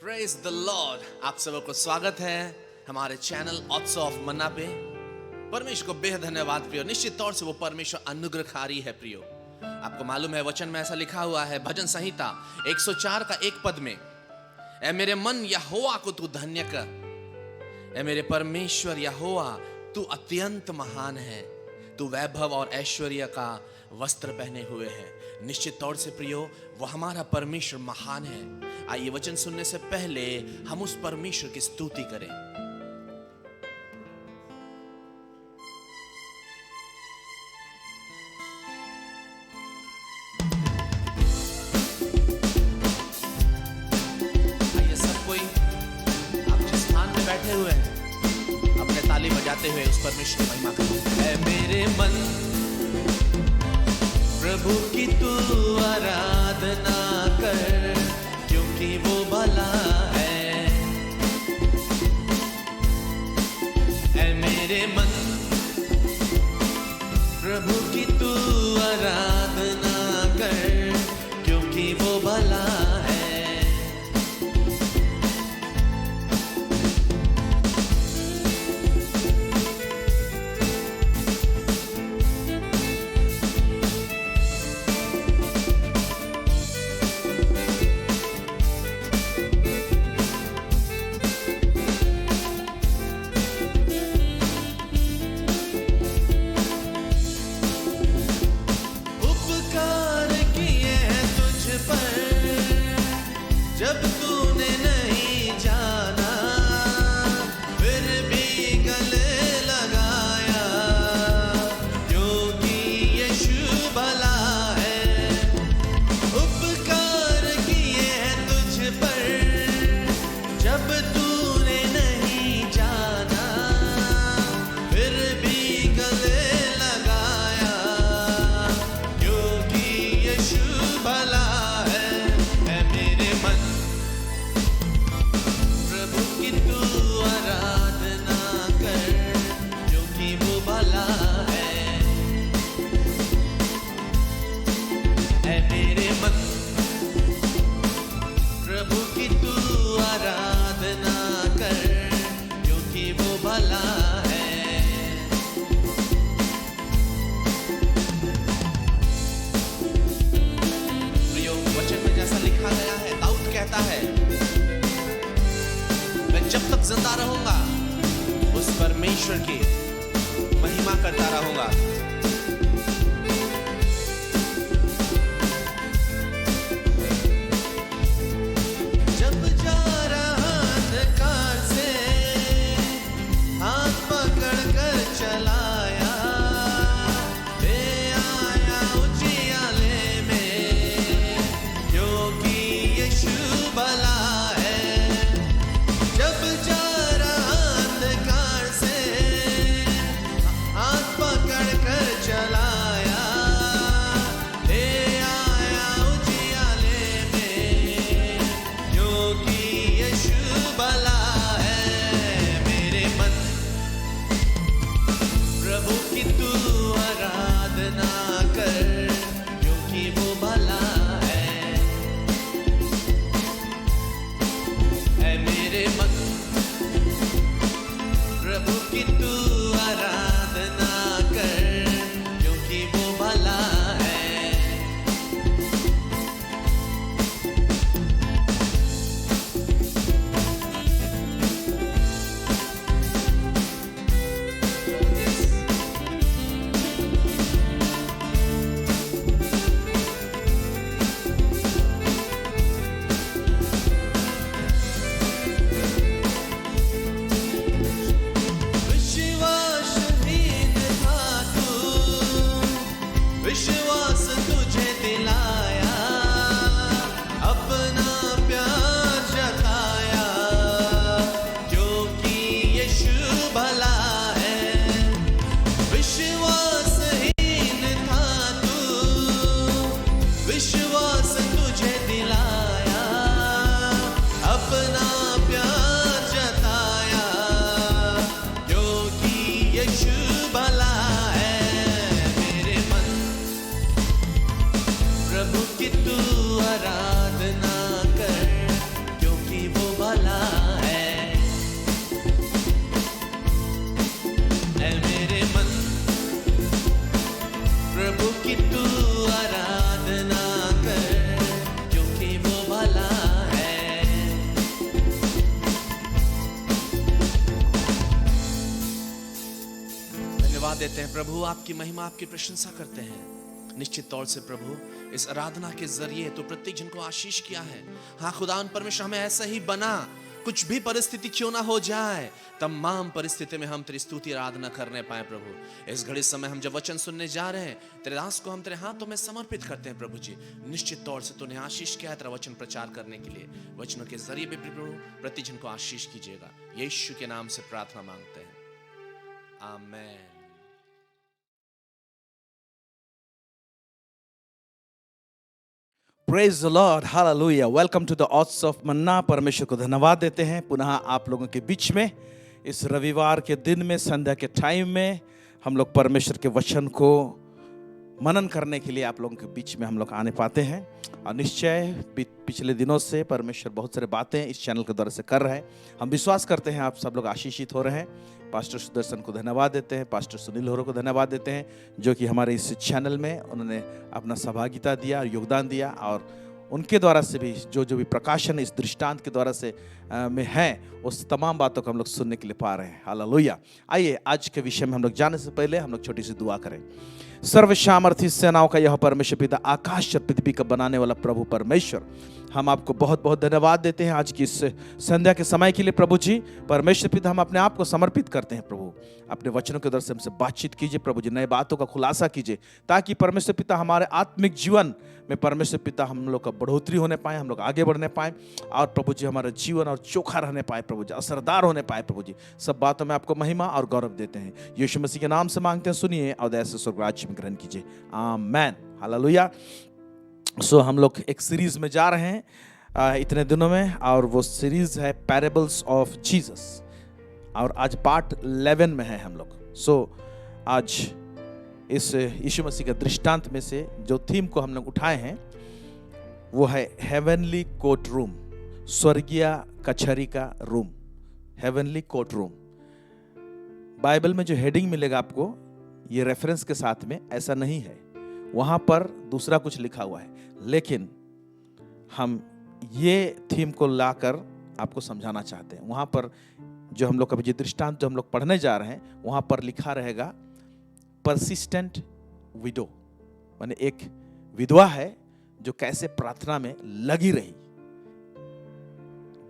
Praise the Lord. आप सबको स्वागत है हमारे चैनल ऑट्स ऑफ मन्ना पे। परमेश्वर को बेहद धन्यवाद प्रियो। निश्चित तौर से वो परमेश्वर अनुग्रहकारी है प्रियो। आपको मालूम है वचन में ऐसा लिखा हुआ है, भजन संहिता 104 का 1 पद में, ऐ मेरे मन यहोवा को तू धन्य कर, ऐ मेरे परमेश्वर यहोवा तू अत्यंत महान है, तू वैभव और ऐश्वर्य का वस्त्र पहने हुए है। निश्चित तौर से प्रियो वो हमारा परमेश्वर महान है। आइए वचन सुनने से पहले हम उस परमेश्वर की स्तुति करें। आइए सब कोई आप जिस स्थान में बैठे हुए हैं अपने ताली बजाते हुए उस परमेश्वर की महिमा करें। ऐ मेरे मन प्रभु की तू आराधना कर, क्योंकि वो भला है। ऐ मेरे मन प्रभु की तू आराधना कर, क्योंकि वो भला है। जब तूने नहीं जाना फिर भी गले लगाया, क्योंकि यीशु भला है। उपकार किए हैं तुझ पर जब तूने नहीं जाना फिर भी गले लगाया, क्योंकि यीशु भला है। आराधना कर, क्योंकि वो भला है। ऐ मेरे मन प्रभु की तू आराधना कर, क्योंकि वो भला है। प्रियो वचन में जैसा लिखा गया है, दाऊद कहता है जब तक जिंदा रहूंगा उस परमेश्वर की महिमा करता रहूंगा। जब जा रहा अंधकार से हाथ पकड़ कर चलाया, ले आया उजियाले में, क्योंकि यीशु भला है। जब जा रहा अंधकार से हाथ पकड़ कर चलाया, ले आया उजियाले में, क्योंकि यीशु भला है। मेरे मन प्रभु की तू आराधना कर, क्योंकि वो भला है। ऐ मेरे मन प्रभु की तू आराधना कर, क्योंकि वो भला है। विश्वास तुझे दिलाया, अपना प्यार जताया, क्योंकि यीशु भला है। विश्वासहीन था तू, विश्वास तुझे दिलाया, अपना प्यार जताया, क्योंकि यीशु भला है। प्रभु की तू आराधना कर, क्योंकि वो देते हैं प्रभु, आपकी महिमा, आपकी प्रशंसा करते हैं। निश्चित तौर से प्रभु, इस आराधना के जरिए तो प्रत्येक जन को आशीष किया है। हाँ खुदावन परमेश्वर, हमें ऐसा ही बना, कुछ भी परिस्थिति क्यों ना हो जाए, तमाम परिस्थिति में हम तेरी स्तुति आराधना करने पाए प्रभु। इस घड़ी समय हम जब वचन सुनने जा रहे हैं, तेरे दास को हम तेरे हाथों में समर्पित करते हैं प्रभु जी। निश्चित तौर से तूने आशीष किया है तेरा वचन प्रचार करने के लिए। वचनों के जरिए भी प्रभु प्रत्येक जन को आशीष कीजिएगा। यीशु के नाम से प्रार्थना मांगते हैं, amen. Praise the lord, hallelujah. Welcome to the oats of manna. परमेश्वर को धन्यवाद देते हैं पुनः आप लोगों के बीच में इस रविवार के दिन में, संध्या के टाइम में हम लोग परमेश्वर के वचन को मनन करने के लिए आप लोगों के बीच में हम लोग आने पाते हैं। और निश्चय पिछले दिनों से परमेश्वर बहुत सारे बातें इस चैनल के द्वारा से कर रहे हैं। हम विश्वास करते हैं आप सब लोग आशीषित हो रहे हैं। पास्टर सुदर्शन को धन्यवाद देते हैं, पास्टर सुनील होरो को धन्यवाद देते हैं, जो कि हमारे इस चैनल में उन्होंने अपना सहभागिता दिया और योगदान दिया। और उनके द्वारा से भी जो भी प्रकाशन इस दृष्टांत के द्वारा से में है, उस तमाम बातों को हम लोग सुनने के लिए पा रहे हैं। हालेलुया। आइए आज के विषय में हम लोग जाने से पहले हम लोग छोटी सी दुआ करें। सर्वसामर्थी सेनाओं का यह परमेश्वर पिता, आकाश और पृथ्वी का बनाने वाला प्रभु परमेश्वर, हम आपको बहुत बहुत धन्यवाद देते हैं आज की इस संध्या के समय के लिए प्रभु जी। परमेश्वर पिता, हम अपने आप को समर्पित करते हैं प्रभु। अपने वचनों के द्वारा से हमसे बातचीत कीजिए प्रभु जी, नए बातों का खुलासा कीजिए, ताकि परमेश्वर पिता हमारे आत्मिक जीवन में परमेश्वर पिता हम लोग का बढ़ोतरी होने पाए, हम लोग आगे बढ़ने पाए, और प्रभु जी हमारा जीवन और चोखा रहने पाए प्रभु जी, असरदार होने पाए प्रभु जी। सब बातों में आपको महिमा और गौरव देते हैं। यीशु मसीह के नाम से मांगते हैं, सुनिए और दया से स्वर्ग राज्य में ग्रहण कीजिए, आमेन। हालेलुया। सो हम लोग एक सीरीज में जा रहे हैं इतने दिनों में, और वो सीरीज है पैरेबल्स ऑफ जीसस, और आज पार्ट 11 में है हम लोग। सो आज इस यीशु मसीह के दृष्टांत में से जो थीम को हम लोग उठाए हैं वो है हेवनली कोर्ट रूम, स्वर्गीय कचहरी का room, heavenly court room. Bible में जो हेडिंग मिलेगा आपको ये रेफरेंस के साथ में, ऐसा नहीं है, वहां पर दूसरा कुछ लिखा हुआ है, लेकिन हम ये थीम को लाकर आपको समझाना चाहते हैं। वहां पर जो हम लोग का जो दृष्टांत जो हम लोग पढ़ने जा रहे हैं, वहां पर लिखा रहेगा परसिस्टेंट विडो, माने एक विधवा है जो कैसे प्रार्थना में लगी रही,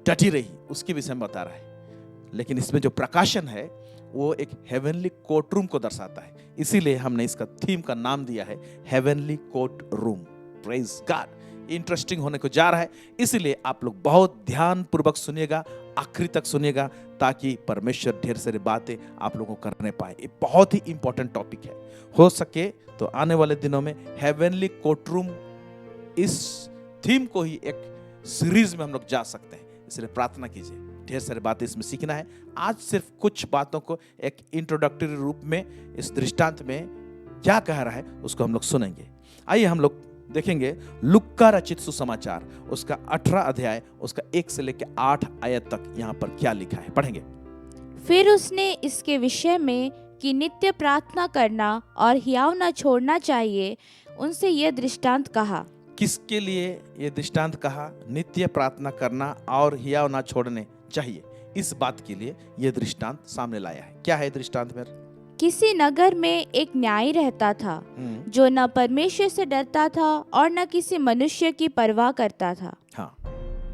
डटी रही, उसके विषय में बता रहा है। लेकिन इसमें जो प्रकाशन है वो एक हेवनली कोर्ट रूम को दर्शाता है, इसीलिए हमने इसका थीम का नाम दिया है heavenly court room. Praise God. Interesting होने को जा रहा है, इसलिए आप लोग बहुत ध्यान पूर्वक सुनिएगा, आखिरी तक सुनिएगा, ताकि परमेश्वर ढेर सारी बातें आप लोगों को करने पाए। ये बहुत ही इंपॉर्टेंट टॉपिक है। हो सके तो आने वाले दिनों में हेवनली कोर्ट रूम इस थीम को ही एक सीरीज में हम लोग जा सकते हैं, इसलिए प्रार्थना कीजिए। ढेर सारी बातें इसमें सीखना है। आज सिर्फ कुछ बातों को एक इंट्रोडक्टरी रूप में इस दृष्टांत में क्या कह रहा है उसको हम लोग सुनेंगे। आइए हम लोग देखेंगे लुक्का रचित सुसमाचार, उसका 18 अध्याय, उसका 1 से लेकर 8 आयत तक यहाँ पर क्या लिखा है, पढ़ेंगे। फिर उसने इसके विषय में कि नित्य प्रार्थना करना और हियाव न छोड़ना चाहिए, उनसे यह दृष्टांत कहा। किसके लिए ये दृष्टांत कहा? नित्य प्रार्थना करना और हियाव ना छोड़ने चाहिए, इस बात के लिए ये दृष्टांत सामने लाया है। क्या है दृष्टांत में? किसी नगर में एक न्यायी रहता था जो न परमेश्वर से डरता था और न किसी मनुष्य की परवाह करता था। हाँ,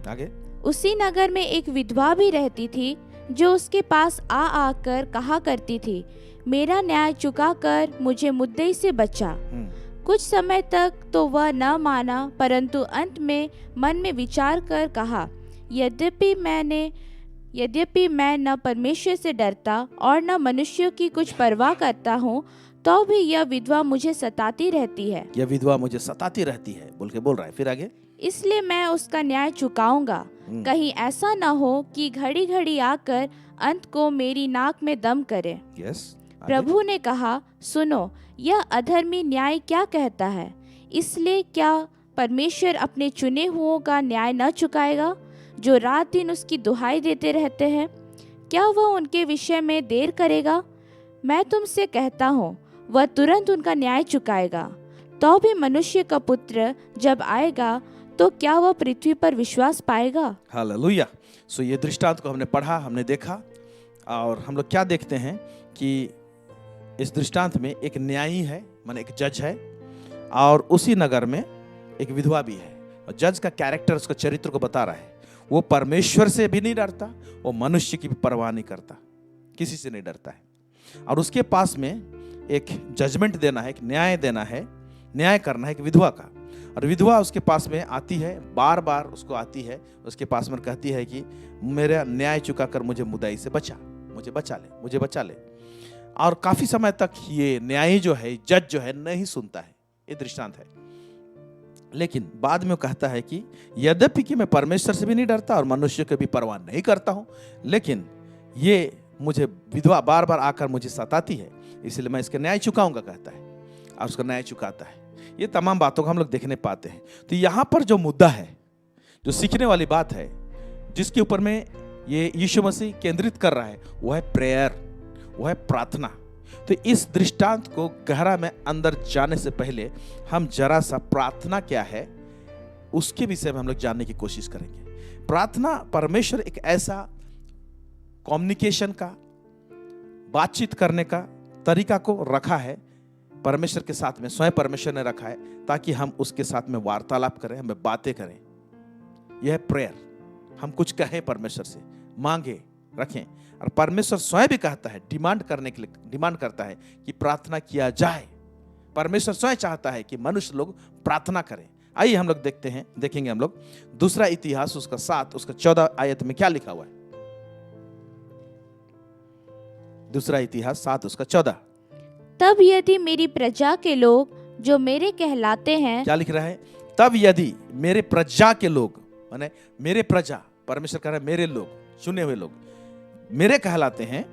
आगे। उसी नगर में एक विधवा भी रहती थी जो उसके पास आ आकर कहा करती थी, मेरा न्याय चुका कर मुझे मुद्दई से बचा। कुछ समय तक तो वह न माना, परंतु अंत में मन में विचार कर कहा, यद्यपि मैं न परमेश्वर से डरता और न मनुष्यों की कुछ परवाह करता हूँ, तो भी यह विधवा मुझे सताती रहती है। यह विधवा मुझे सताती रहती है बोल रहा है। फिर आगे। इसलिए मैं उसका न्याय चुकाऊंगा, कहीं ऐसा न हो कि घड़ी घड़ी आकर अंत को मेरी नाक में दम करे। प्रभु ने कहा, सुनो, यह अधर्मी न्याय क्या कहता है? इसलिए क्या परमेश्वर अपने चुने हुओं का न्याय न चुकाएगा, जो रात दिन उसकी दुहाई देते रहते हैं? क्या वह उनके विषय में देर करेगा? मैं तुमसे कहता हूँ, वह तुरंत उनका न्याय चुकाएगा। तो भी मनुष्य का पुत्र जब आएगा तो क्या वह पृथ्वी पर विश्वास पाएगा? हालेलुया। सो ये दृष्टांत को हमने पढ़ा, हमने देखा, और हम लोग क्या देखते हैं कि इस दृष्टांत में एक न्यायी है, माने एक जज है, और उसी नगर में एक विधवा भी है। और जज का कैरेक्टर, उसका चरित्र को बता रहा है। वो परमेश्वर से भी नहीं डरता, वो मनुष्य की भी परवाह नहीं करता, किसी से नहीं डरता है। और उसके पास में एक जजमेंट देना है, एक न्याय देना है, न्याय करना है एक विधवा का। और विधवा उसके पास में आती है, बार बार उसको आती है, उसके पास में कहती है कि मेरा न्याय चुका कर मुझे मुदाई से बचा, मुझे बचा ले, मुझे बचा ले। और काफी समय तक ये न्यायी जो है, जज जो है, नहीं सुनता है। ये दृष्टांत है। लेकिन बाद में वो कहता है कि यद्यपि कि मैं परमेश्वर से भी नहीं डरता और मनुष्य की भी परवाह नहीं करता हूं, लेकिन ये मुझे विधवा बार बार आकर मुझे सताती है, इसलिए मैं इसका न्याय चुकाऊंगा, कहता है। और उसका न्याय चुकाता है। ये तमाम बातों को हम लोग देखने पाते हैं। तो यहाँ पर जो मुद्दा है, जो सीखने वाली बात है, जिसके ऊपर में ये यीशु मसीह केंद्रित कर रहा है, वो है प्रेयर, वो है प्रार्थना। तो इस दृष्टांत को गहरा में अंदर जाने से पहले हम जरा सा प्रार्थना क्या है उसके विषय में हम लोग जानने की कोशिश करेंगे। प्रार्थना, परमेश्वर एक ऐसा कम्युनिकेशन का, बातचीत करने का तरीका को रखा है परमेश्वर के साथ में, स्वयं परमेश्वर ने रखा है, ताकि हम उसके साथ में वार्तालाप करें, हमें बातें करें। यह है प्रेयर। हम कुछ कहें परमेश्वर से, मांगे, रखें। और परमेश्वर स्वयं भी कहता है, डिमांड करने के लिए डिमांड करता है कि प्रार्थना किया जाए। परमेश्वर स्वयं चाहता है कि मनुष्य लोग प्रार्थना करें। आइए हम लोग देखेंगे हम लोग दूसरा इतिहास उसका 7 उसका 14 आयत में क्या लिखा हुआ है। दूसरा इतिहास 7 उसका 14। तब यदि मेरी प्रजा के लोग जो मेरे कहलाते हैं, क्या लिख रहा है? तब यदि मेरे प्रजा के लोग, माने मेरे प्रजा, परमेश्वर कह रहा है मेरे लोग, चुने हुए लोग मेरे कहलाते हैं,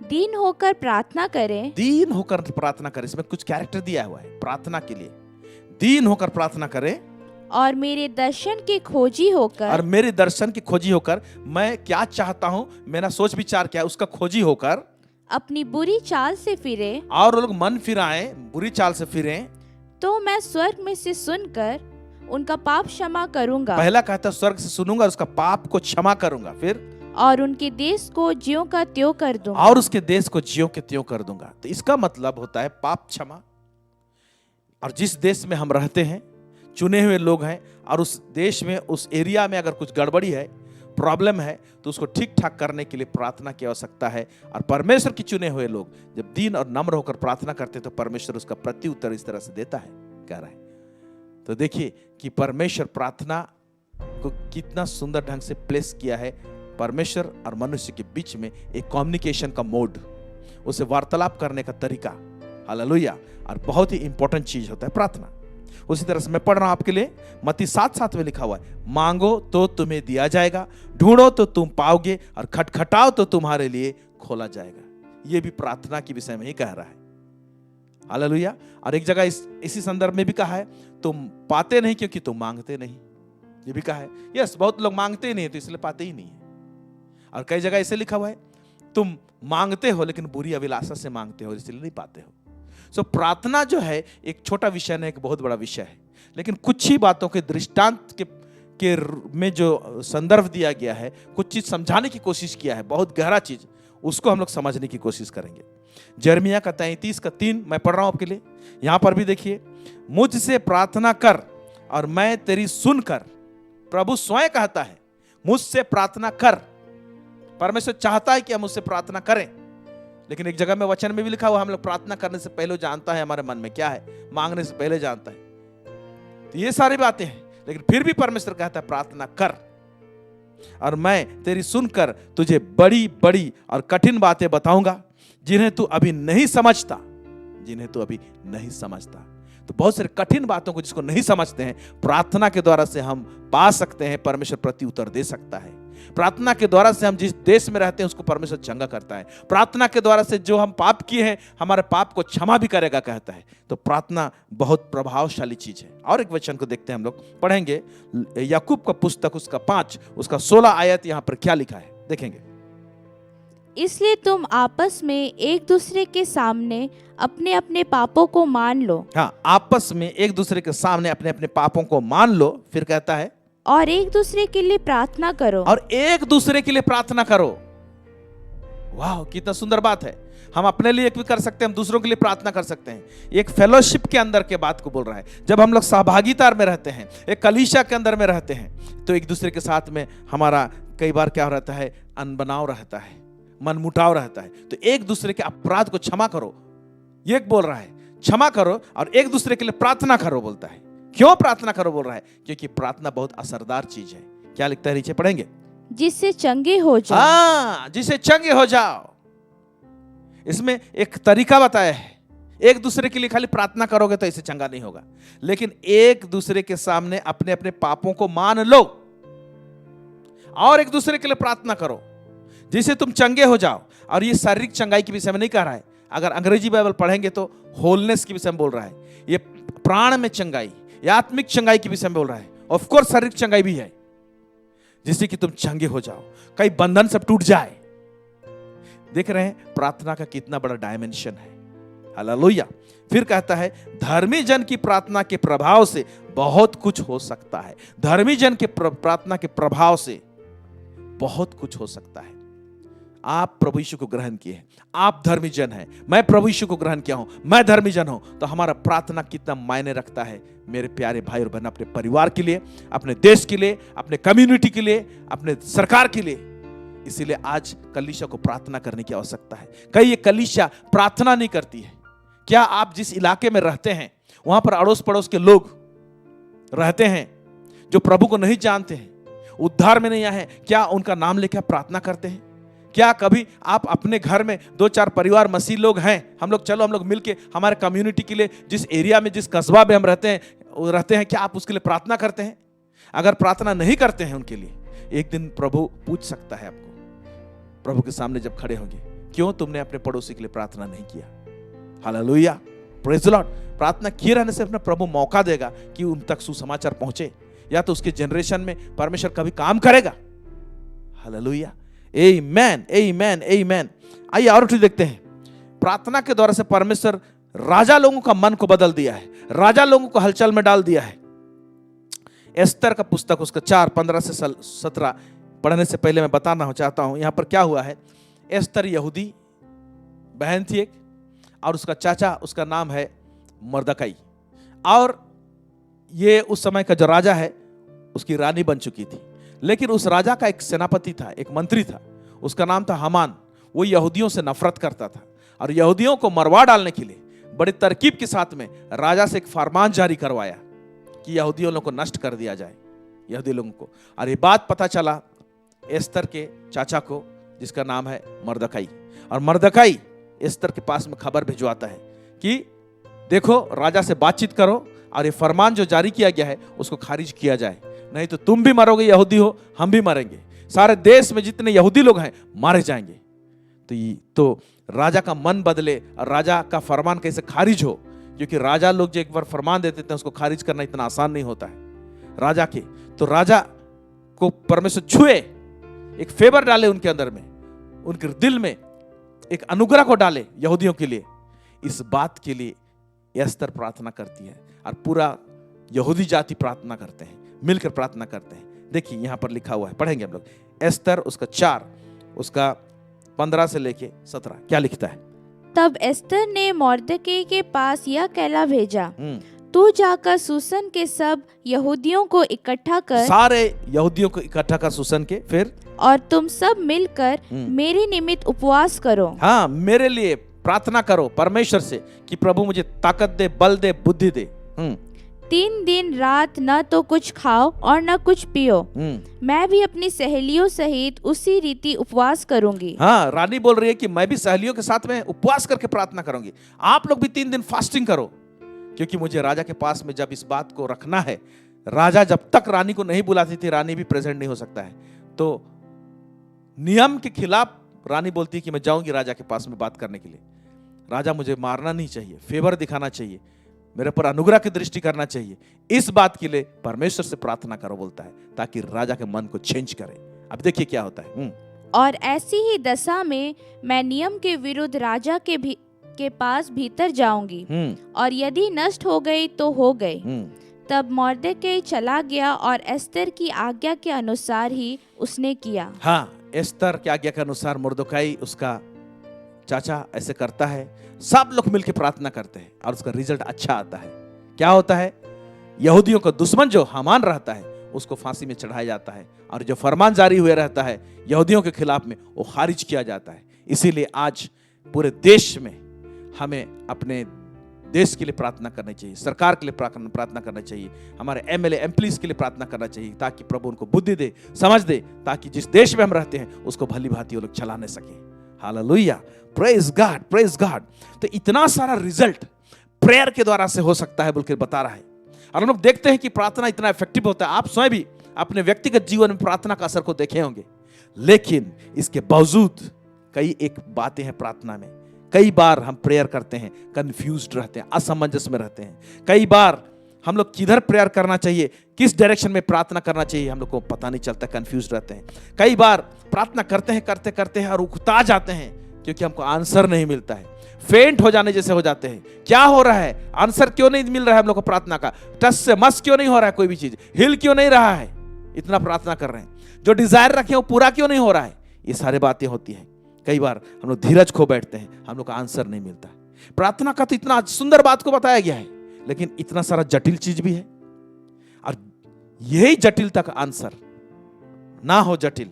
दीन होकर प्रार्थना करें। दीन होकर प्रार्थना करें। इसमें कुछ कैरेक्टर दिया हुआ है प्रार्थना के लिए। दीन होकर प्रार्थना करें और मेरे दर्शन के खोजी होकर, और मेरे दर्शन की खोजी होकर, मैं क्या चाहता हूं, मेरा सोच विचार क्या है, उसका खोजी होकर अपनी बुरी चाल से फिरे, और लोग मन फिराएं, बुरी चाल से फिरें, तो मैं स्वर्ग में से सुनकर उनका पाप क्षमा करूंगा। पहला कहता है स्वर्ग से सुनूंगा, उसका पाप को क्षमा करूंगा, फिर और उनके देश को ज्यों का त्यों कर दूंगा। और उसके देश को ज्यों के त्यों कर दूंगा। तो इसका मतलब होता है पाप क्षमा। और जिस देश में हम रहते हैं, चुने हुए लोग हैं, और उस देश में, उस एरिया में अगर कुछ गड़बड़ी है, प्रॉब्लम है, तो उसको ठीक ठाक करने के लिए प्रार्थना की आवश्यकता है। और परमेश्वर के चुने हुए लोग जब दीन और नम्र होकर प्रार्थना करते हैं, तो परमेश्वर उसका प्रत्युत्तर इस तरह से देता है, कह रहा है। तो देखिए कि परमेश्वर प्रार्थना को कितना सुंदर ढंग से प्लेस किया है। परमेश्वर और मनुष्य के बीच में एक कम्युनिकेशन का मोड, उसे वार्तालाप करने का तरीका, हालेलुया। और बहुत ही इंपॉर्टेंट चीज होता है प्रार्थना। उसी तरह से मैं पढ़ रहा हूं आपके लिए, मत्ती 7:7 में लिखा हुआ है, मांगो तो तुम्हें दिया जाएगा, ढूंढो तो तुम पाओगे, और खटखटाओ तो तुम्हारे लिए खोला जाएगा। ये भी प्रार्थना के विषय में ही कह रहा है, हालेलुया। और एक जगह इसी संदर्भ में भी कहा है, तुम पाते नहीं क्योंकि तुम मांगते नहीं, ये भी कहा है। यस, बहुत लोग मांगते ही नहीं तो इसलिए पाते ही नहीं है। और कई जगह ऐसे लिखा हुआ है, तुम मांगते हो लेकिन बुरी अभिलाषा से मांगते हो, इसलिए नहीं पाते हो। सो प्रार्थना जो है एक छोटा विषय नहीं, एक बहुत बड़ा विषय है। लेकिन कुछ ही बातों के दृष्टांत के में जो संदर्भ दिया गया है, कुछ चीज समझाने की कोशिश किया है, बहुत गहरा चीज, उसको हम लोग समझने की कोशिश करेंगे। यिर्मयाह का 33:3 मैं पढ़ रहा हूं आपके लिए। यहां पर भी देखिए, मुझसे प्रार्थना कर और मैं तेरी सुनकर, प्रभु स्वयं कहता है मुझसे प्रार्थना कर। परमेश्वर चाहता है कि हम उससे प्रार्थना करें। लेकिन एक जगह में वचन में भी लिखा हुआ, हम लोग प्रार्थना करने से पहले जानता है हमारे मन में क्या है, मांगने से पहले जानता है। तो ये सारी बातें हैं, लेकिन फिर भी परमेश्वर कहता है प्रार्थना कर और मैं तेरी सुनकर तुझे बड़ी बड़ी और कठिन बातें बताऊंगा, जिन्हें तू अभी नहीं समझता, जिन्हें तू अभी नहीं समझता। तो बहुत सारे कठिन बातों को जिसको नहीं समझते हैं, प्रार्थना के द्वारा से हम पा सकते हैं, परमेश्वर प्रति उत्तर दे सकता है। प्रार्थना के द्वारा से हम जिस देश में रहते हैं उसको परमेश्वर चंगा करता है। प्रार्थना के द्वारा से जो हम पाप किए हैं, हमारे पाप को क्षमा भी करेगा, कहता है। तो प्रार्थना बहुत प्रभावशाली चीज है। और एक वचन को देखते हैं, हम लोग पढ़ेंगे याकूब का पुस्तक उसका 5 उसका 16 आयत। यहां पर क्या लिखा है देखेंगे। इसलिए तुम आपस में एक दूसरे के सामने अपने अपने पापों को मान लो। हाँ, आपस में एक दूसरे के सामने अपने अपने पापों को मान लो। फिर कहता है और एक दूसरे के लिए प्रार्थना करो। और एक दूसरे के लिए प्रार्थना करो। वाह, कितना सुंदर बात है। हम अपने लिए भी कर सकते हैं, हम दूसरों के लिए प्रार्थना कर सकते हैं। एक फेलोशिप के अंदर के बात को बोल रहा है। जब हम लोग सहभागिता में रहते हैं, एक कलीसिया के अंदर में रहते हैं, तो एक दूसरे के साथ में हमारा कई बार क्या रहता है, अनबनाव रहता है, मनमुटाव रहता है। तो एक दूसरे के अपराध को क्षमा करो, ये बोल रहा है, क्षमा करो और एक दूसरे के लिए प्रार्थना करो बोलता है। क्यों प्रार्थना करो बोल रहा है? क्योंकि प्रार्थना बहुत असरदार चीज है। क्या लिखता है, नीचे पढ़ेंगे, जिससे चंगे हो जाओ। हाँ, जिससे चंगे हो जाओ। इसमें एक तरीका बताया है। एक दूसरे के लिए खाली प्रार्थना करोगे तो इसे चंगा नहीं होगा, लेकिन एक दूसरे के सामने अपने अपने पापों को मान लो और एक दूसरे के लिए प्रार्थना करो जिससे तुम चंगे हो जाओ। और ये शारीरिक चंगाई के विषय में नहीं कह रहा है। अगर अंग्रेजी बाइबल पढ़ेंगे तो होलनेस के विषय में बोल रहा है। ये प्राण में चंगाई या आत्मिक चंगाई के विषय में बोल रहा है। ऑफ कोर्स शारीरिक चंगाई भी है, जिससे कि तुम चंगे हो जाओ, कई बंधन सब टूट जाए। देख रहे हैं प्रार्थना का कितना बड़ा डायमेंशन है। हालेलुया। फिर कहता है धर्मी जन की प्रार्थना के प्रभाव से बहुत कुछ हो सकता है। धर्मी जन के प्रार्थना के प्रभाव से बहुत कुछ हो सकता है। आप प्रभु यीशु को ग्रहण किए हैं, आप धर्मी जन हैं, मैं प्रभु यीशु को ग्रहण किया हूं, मैं धर्मी जन हूं, तो हमारा प्रार्थना कितना मायने रखता है मेरे प्यारे भाई और बहन, अपने परिवार के लिए, अपने देश के लिए, अपने कम्युनिटी के लिए, अपने सरकार के लिए। इसीलिए आज कलीसिया को प्रार्थना करने की आवश्यकता है। कई ये कलीसिया प्रार्थना नहीं करती है। क्या आप जिस इलाके में रहते हैं वहां पर अड़ोस पड़ोस के लोग रहते हैं जो प्रभु को नहीं जानते हैं, उद्धार में नहीं आए हैं, क्या उनका नाम लेकर प्रार्थना करते हैं? क्या कभी आप अपने घर में 2-4 परिवार मसीह लोग हैं, हम लोग मिलके हमारे कम्युनिटी के लिए, जिस एरिया में, जिस कस्बा में हम रहते हैं, क्या आप उसके लिए प्रार्थना करते हैं? अगर प्रार्थना नहीं करते हैं उनके लिए, एक दिन प्रभु पूछ सकता है आपको, प्रभु के सामने जब खड़े होंगे, क्यों तुमने अपने पड़ोसी के लिए प्रार्थना नहीं किया? Hallelujah, praise the Lord. प्रार्थना किए रहने से अपना प्रभु मौका देगा कि उन तक सुसमाचार पहुंचे, या तो उसके जनरेशन में परमेश्वर कभी काम करेगा। हालेलुया, आमेन, आमेन, आमेन। आइए और देखते हैं। प्रार्थना के द्वारा से परमेश्वर राजा लोगों का मन को बदल दिया है, राजा लोगों को हलचल में डाल दिया है। एस्तर का पुस्तक उसका 4:15 से 17 पढ़ने से पहले मैं बताना चाहता हूं यहां पर क्या हुआ है। एस्तर यहूदी बहन थी एक, और उसका चाचा, उसका नाम है मर्दकाई, और ये उस समय का जो राजा है उसकी रानी बन चुकी थी। लेकिन उस राजा का एक सेनापति था, एक मंत्री था, उसका नाम था हामान। वो यहूदियों से नफरत करता था और यहूदियों को मरवा डालने के लिए बड़ी तरकीब के साथ में राजा से एक फरमान जारी करवाया कि यहूदियों लोगों को नष्ट कर दिया जाए, यहूदी लोगों को। और ये बात पता चला एस्तर के चाचा को, जिसका नाम है मर्दकाई। और मर्दकाई एस्तर के पास में खबर भिजवाता है कि देखो, राजा से बातचीत करो और ये फरमान जो जारी किया गया है उसको खारिज किया जाए, नहीं तो तुम भी मरोगे, यहूदी हो, हम भी मरेंगे, सारे देश में जितने यहूदी लोग हैं मारे जाएंगे। तो राजा का मन बदले और राजा का फरमान कैसे खारिज हो, क्योंकि राजा लोग जो एक बार फरमान देते थे उसको खारिज करना इतना आसान नहीं होता है राजा के। तो राजा को परमेश्वर छुए, एक फेवर डाले उनके अंदर में, उनके दिल में एक अनुग्रह को डाले यहूदियों के लिए। इस बात के लिए एस्तर प्रार्थना करती है और पूरा यहूदी जाति प्रार्थना करते हैं, मिलकर प्रार्थना करते हैं। देखिए यहां पर लिखा हुआ है, पढ़ेंगे हम लोग। एस्तर उसका 4 उसका 15 से लेके 17 क्या लिखता है। तब एस्तर ने मोर्दकै के पास यह कहला भेजा, तू जाकर सूसन के सब यहूदियों को इकट्ठा कर, सारे यहूदियों को इकट्ठा कर सूसन के, फिर और तुम सब मिलकर मेरे निमित्त उपवास करो। हाँ, मेरे लिए प्रार्थना करो परमेश्वर से कि प्रभु मुझे ताकत दे, बल दे, बुद्धि दे। 3 दिन रात न तो कुछ खाओ और न कुछ पियो। मैं भी अपनी सहेलियों सहित उसी रीति उपवास करूंगी। हाँ, रानी बोल रही है कि मैं भी सहेलियों के साथ में उपवास करके प्रार्थना करूंगी। आप लोग भी 3 दिन फास्टिंग करो, क्योंकि मुझे राजा के पास में जब इस बात को रखना है, राजा जब तक रानी को नहीं बुलाती थी, रानी भी प्रेजेंट नहीं हो सकता है। तो नियम के खिलाफ रानी बोलती है कि मैं जाऊंगी राजा के पास में बात करने के लिए। राजा मुझे मारना नहीं चाहिए, फेवर दिखाना चाहिए, मेरे पर अनुग्रह की दृष्टि करना चाहिए। इस बात के लिए परमेश्वर से प्रार्थना करो बोलता है, ताकि राजा के मन को चेंज करे। अब देखिए क्या होता है। और ऐसी ही दशा में मैं नियम के विरुद्ध राजा के पास भीतर जाऊंगी, और यदि नष्ट हो गई तो हो गई। तब मोर्दकै चला गया और एस्तर की आज्ञा के अनुसार ही उसने किया। हाँ, एस्तर की आज्ञा के अनुसार मुर्दोकाई उसका चाचा ऐसे करता है, सब लोग मिलकर प्रार्थना करते हैं और उसका रिजल्ट अच्छा आता है। क्या होता है? यहूदियों का दुश्मन जो हामान रहता है उसको फांसी में चढ़ाया जाता है, और जो फरमान जारी हुए रहता है यहूदियों के खिलाफ में, वो खारिज किया जाता है। इसीलिए आज पूरे देश में हमें अपने देश के लिए प्रार्थना करनी चाहिए, सरकार के लिए प्रार्थना करना चाहिए, हमारे एमएलए एमपीज के लिए प्रार्थना करना चाहिए, ताकि प्रभु उनको बुद्धि दे, समझ दे, ताकि जिस देश में हम रहते हैं उसको भली भांति वो लोग चलाने सके। Hallelujah, praise God, praise God. तो इतना सारा रिजल्ट प्रेयर के द्वारा से हो सकता है बोलकर बता रहा है। और हम लोग देखते हैं कि प्रार्थना इतना इफेक्टिव होता है। आप स्वयं भी अपने व्यक्तिगत जीवन में प्रार्थना का असर को देखे होंगे, लेकिन इसके बावजूद कई एक बातें हैं प्रार्थना में। कई बार हम प्रेयर करते हैं, कंफ्यूज्ड रहते हैं, असमंजस में रहते हैं। कई बार हम लोग किधर प्रेयर करना चाहिए, किस डायरेक्शन में प्रार्थना करना चाहिए, हम लोग को पता नहीं चलता, कंफ्यूज रहते हैं। कई बार प्रार्थना करते हैं और उकता जाते हैं क्योंकि हमको आंसर नहीं मिलता है, फेंट हो जाने जैसे हो जाते हैं। क्या हो रहा है? आंसर क्यों नहीं मिल रहा है हम लोग को प्रार्थना का? टस से मस क्यों नहीं हो रहा है? कोई भी चीज हिल क्यों नहीं रहा है? इतना प्रार्थना कर रहे हैं, जो डिजायर रखे वो पूरा क्यों नहीं हो रहा है? ये सारी बातें होती हैं। कई बार हम लोग धीरज खो बैठते हैं, हम लोग का आंसर नहीं मिलता। प्रार्थना का तो इतना सुंदर बात को बताया गया है, लेकिन इतना सारा जटिल चीज भी है, और यही जटिलता का आंसर ना हो जटिल,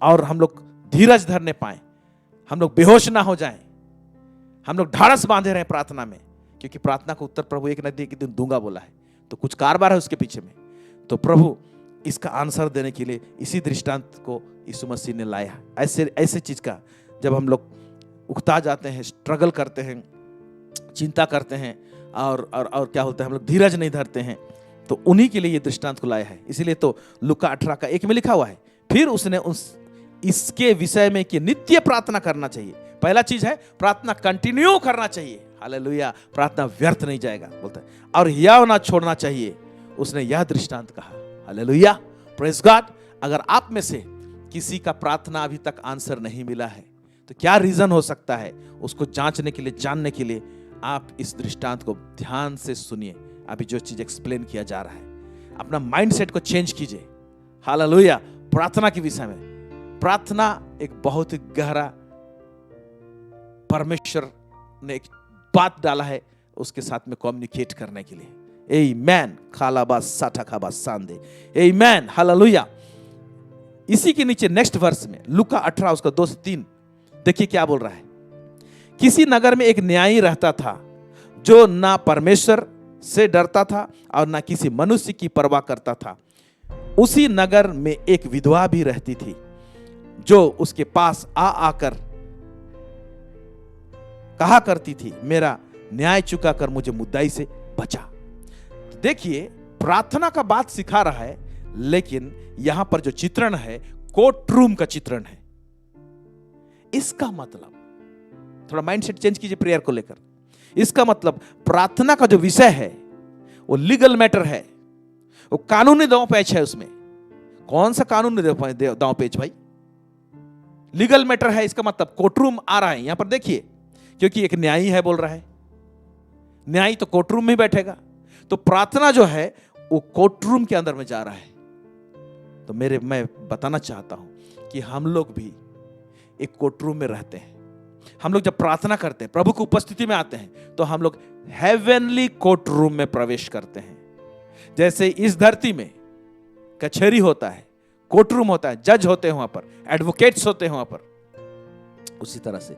और हम लोग धीरज धरने पाए, हम लोग बेहोश ना हो जाएं, हम लोग ढाढ़स बांधे रहे प्रार्थना में, क्योंकि प्रार्थना का उत्तर प्रभु एक न एक दिन दूंगा बोला है। तो कुछ कारबार है उसके पीछे में। तो प्रभु इसका आंसर देने के लिए इसी दृष्टांत को यीशु मसीह ने लाया। ऐसे चीज का जब हम लोग उकता जाते हैं, स्ट्रगल करते हैं, चिंता करते हैं, और क्या होता है, हम लोग धीरज नहीं धरते हैं, तो उन्हीं के लिए ये दृष्टांत को लाया है। इसीलिए तो लूका 18:1 में लिखा हुआ है, फिर उसने इसके विषय में कि नित्य प्रार्थना करना चाहिए। पहला चीज है प्रार्थना कंटिन्यू करना चाहिए। हालेलुया, प्रार्थना व्यर्थ नहीं जाएगा बोलता है, और हियाव ना छोड़ना चाहिए, उसने यह दृष्टांत कहा। Hallelujah, praise God. अगर आप में से किसी का प्रार्थना अभी तक आंसर नहीं मिला है, तो क्या रीजन हो सकता है? उसको जांचने के लिए, जानने के लिए आप इस दृष्टांत को ध्यान से सुनिए। अभी जो चीज एक्सप्लेन किया जा रहा है, अपना माइंडसेट को चेंज कीजिए। हालेलुया, प्रार्थना के विषय में। प्रार्थना एक बहुत ही गहरा, परमेश्वर ने एक बात डाला है उसके साथ में कम्युनिकेट करने के लिए। आमेन, खालाबास साठा खाबास सांदे, आमेन, हालेलुया। इसी के नीचे नेक्स्ट वर्स में लूका 18 उसका 2 से 3 देखिए क्या बोल रहा है। किसी नगर में एक न्यायी रहता था जो ना परमेश्वर से डरता था और ना किसी मनुष्य की परवाह करता था। उसी नगर में एक विधवा भी रहती थी जो उसके पास आकर कहा करती थी, मेरा न्याय चुका कर मुझे मुद्दाई से बचा। देखिए, प्रार्थना का बात सिखा रहा है, लेकिन यहां पर जो चित्रण है कोर्ट रूम का चित्रण है। इसका मतलब, थोड़ा माइंडसेट चेंज कीजिए प्रेयर को लेकर। इसका मतलब प्रार्थना का जो विषय है वो लीगल मैटर है, वो कानूनी दांव पेच है। उसमें कौन सा कानूनी दांव पेच भाई? लीगल मैटर है। इसका मतलब कोर्ट रूम आ रहा है यहां पर। देखिए, क्योंकि एक न्यायी है बोल रहा है, न्यायी तो कोर्ट रूम में बैठेगा, तो प्रार्थना जो है वो कोर्ट रूम के अंदर में जा रहा है। तो मैं बताना चाहता हूं कि हम लोग भी एक कोर्ट रूम में रहते हैं। हम लोग जब प्रार्थना करते हैं, प्रभु की उपस्थिति में आते हैं, तो हम लोग हेवनली कोर्ट रूम में प्रवेश करते हैं। जैसे इस धरती में कचहरी होता है, कोर्ट रूम होता है, जज होते हैं वहां पर, एडवोकेट्स होते हैं वहां पर, उसी तरह से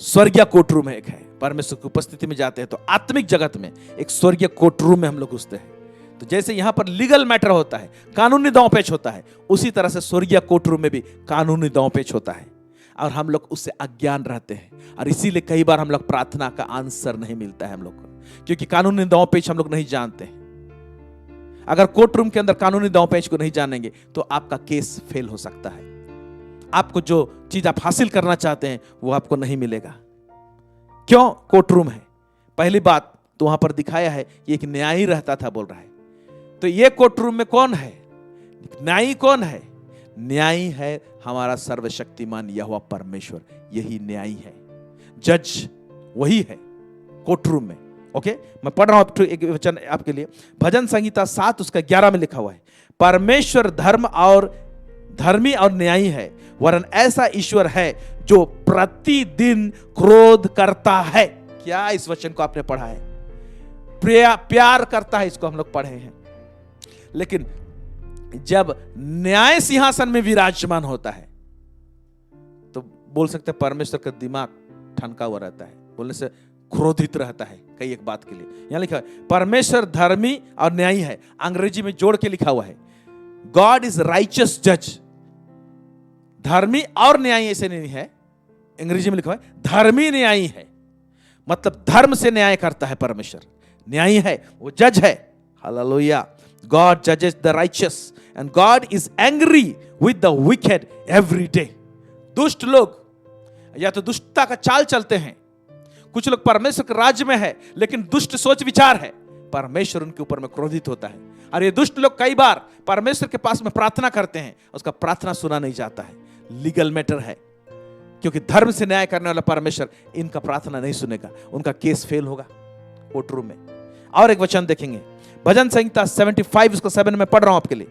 स्वर्गीय कोर्ट रूम एक है। परमेश्वर की उपस्थिति में जाते हैं तो आत्मिक जगत में एक स्वर्गीय कोर्ट रूम में हम लोग घुसते हैं। तो जैसे यहां पर लीगल मैटर होता है, कानूनी दांवपेच होता है, उसी तरह से स्वर्गीय कोर्ट रूम में भी कानूनी दांवपेच होता है, और हम लोग उससे अज्ञान रहते हैं। और इसीलिए कई बार हम लोग प्रार्थना का आंसर नहीं मिलता है हम लोग को, क्योंकि कानूनी दांवपेच हम लोग नहीं जानते हैं। अगर कोर्ट रूम के अंदर कानूनी दांवपेच को नहीं जानेंगे तो आपका केस फेल हो सकता है। आपको जो चीज आप हासिल करना चाहते हैं वो आपको नहीं मिलेगा। क्यों? कोर्ट रूम है। पहली बात तो वहां पर दिखाया है कि एक न्यायी रहता था बोल रहा है। तो ये कोर्ट रूम में कौन है? न्यायी कौन है? न्यायी है हमारा सर्वशक्तिमान यहोवा परमेश्वर, यही न्यायी है। जज वही है कोर्ट रूम में। ओके, मैं पढ़ रहा हूं एक वचन आपके लिए। भजन संहिता 7 उसका 11 में लिखा हुआ है, परमेश्वर धर्मी और न्यायी है, वरन ऐसा ईश्वर है जो प्रतिदिन क्रोध करता है। क्या इस वचन को आपने पढ़ा है? प्यार करता है, इसको हम लोग पढ़े हैं। लेकिन जब न्याय सिंहासन में विराजमान होता है तो बोल सकते हैं परमेश्वर का दिमाग ठनका हुआ रहता है, बोलने से क्रोधित रहता है कई एक बात के लिए। यहां लिखा है परमेश्वर धर्मी और न्यायी है, अंग्रेजी में जोड़ के लिखा हुआ है गॉड इज राइचियस जज। धर्मी और न्यायी ऐसे नहीं है, अंग्रेजी में लिखा हुआ है धर्मी न्यायी है, मतलब धर्म से न्याय करता है परमेश्वर, न्यायी है, वो जज है। हालेलुया। गॉड जजेस the righteous and God is angry with the wicked every day. दुष्ट लोग या तो दुष्टता का चाल चलते हैं, कुछ लोग परमेश्वर के राज्य में है लेकिन दुष्ट सोच विचार है, परमेश्वर उनके ऊपर में क्रोधित होता है। और ये दुष्ट लोग कई बार परमेश्वर के पास में प्रार्थना करते हैं, उसका प्रार्थना सुना नहीं जाता है, लीगल मैटर है, क्योंकि धर्म से न्याय करने वाला परमेश्वर इनका प्रार्थना नहीं सुनेगा, उनका केस फेल होगा कोर्ट रूम में। और एक वचन देखेंगे भजन संहिता 75 उसको 7 में पढ़ रहा हूं आपके लिए।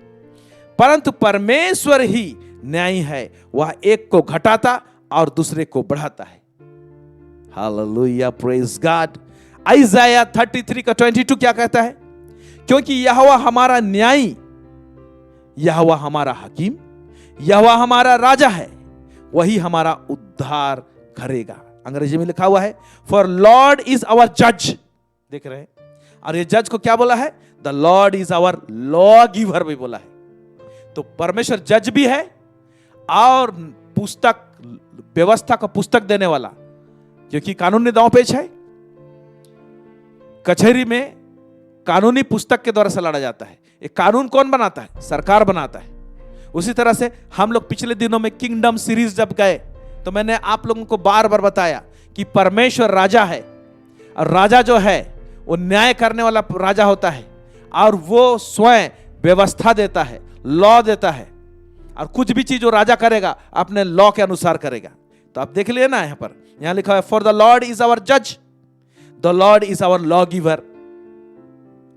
परंतु परमेश्वर ही न्यायी है, वह एक को घटाता और दूसरे को बढ़ाता है। Hallelujah, praise God. आइजाया 33 का 22 क्या कहता है? क्योंकि यहोवा हमारा न्यायी, यहोवा हमारा हकीम, यहोवा हमारा राजा है, वही हमारा उद्धार करेगा। अंग्रेजी में लिखा हुआ है फॉर लॉर्ड इज आवर जज। देख रहे हैं? और ये जज को क्या बोला है? The Lord is our law giver भी बोला है। तो परमेश्वर जज भी है और पुस्तक, व्यवस्था का पुस्तक देने वाला, क्योंकि कानूनी दांव पेच है। कचहरी में कानूनी पुस्तक के द्वारा से लड़ा जाता है। एक कानून कौन बनाता है? सरकार बनाता है। उसी तरह से हम लोग पिछले दिनों में किंगडम सीरीज जब गए तो मैंने आप लोगों को बार बार बताया कि परमेश्वर राजा है, और राजा जो है वो न्याय करने वाला राजा होता है, और वो स्वयं व्यवस्था देता है, लॉ देता है, और कुछ भी चीज जो राजा करेगा अपने लॉ के अनुसार करेगा। तो आप देख लिए ना, यहां लिखा है for the Lord is our जज, the Lord is our law giver.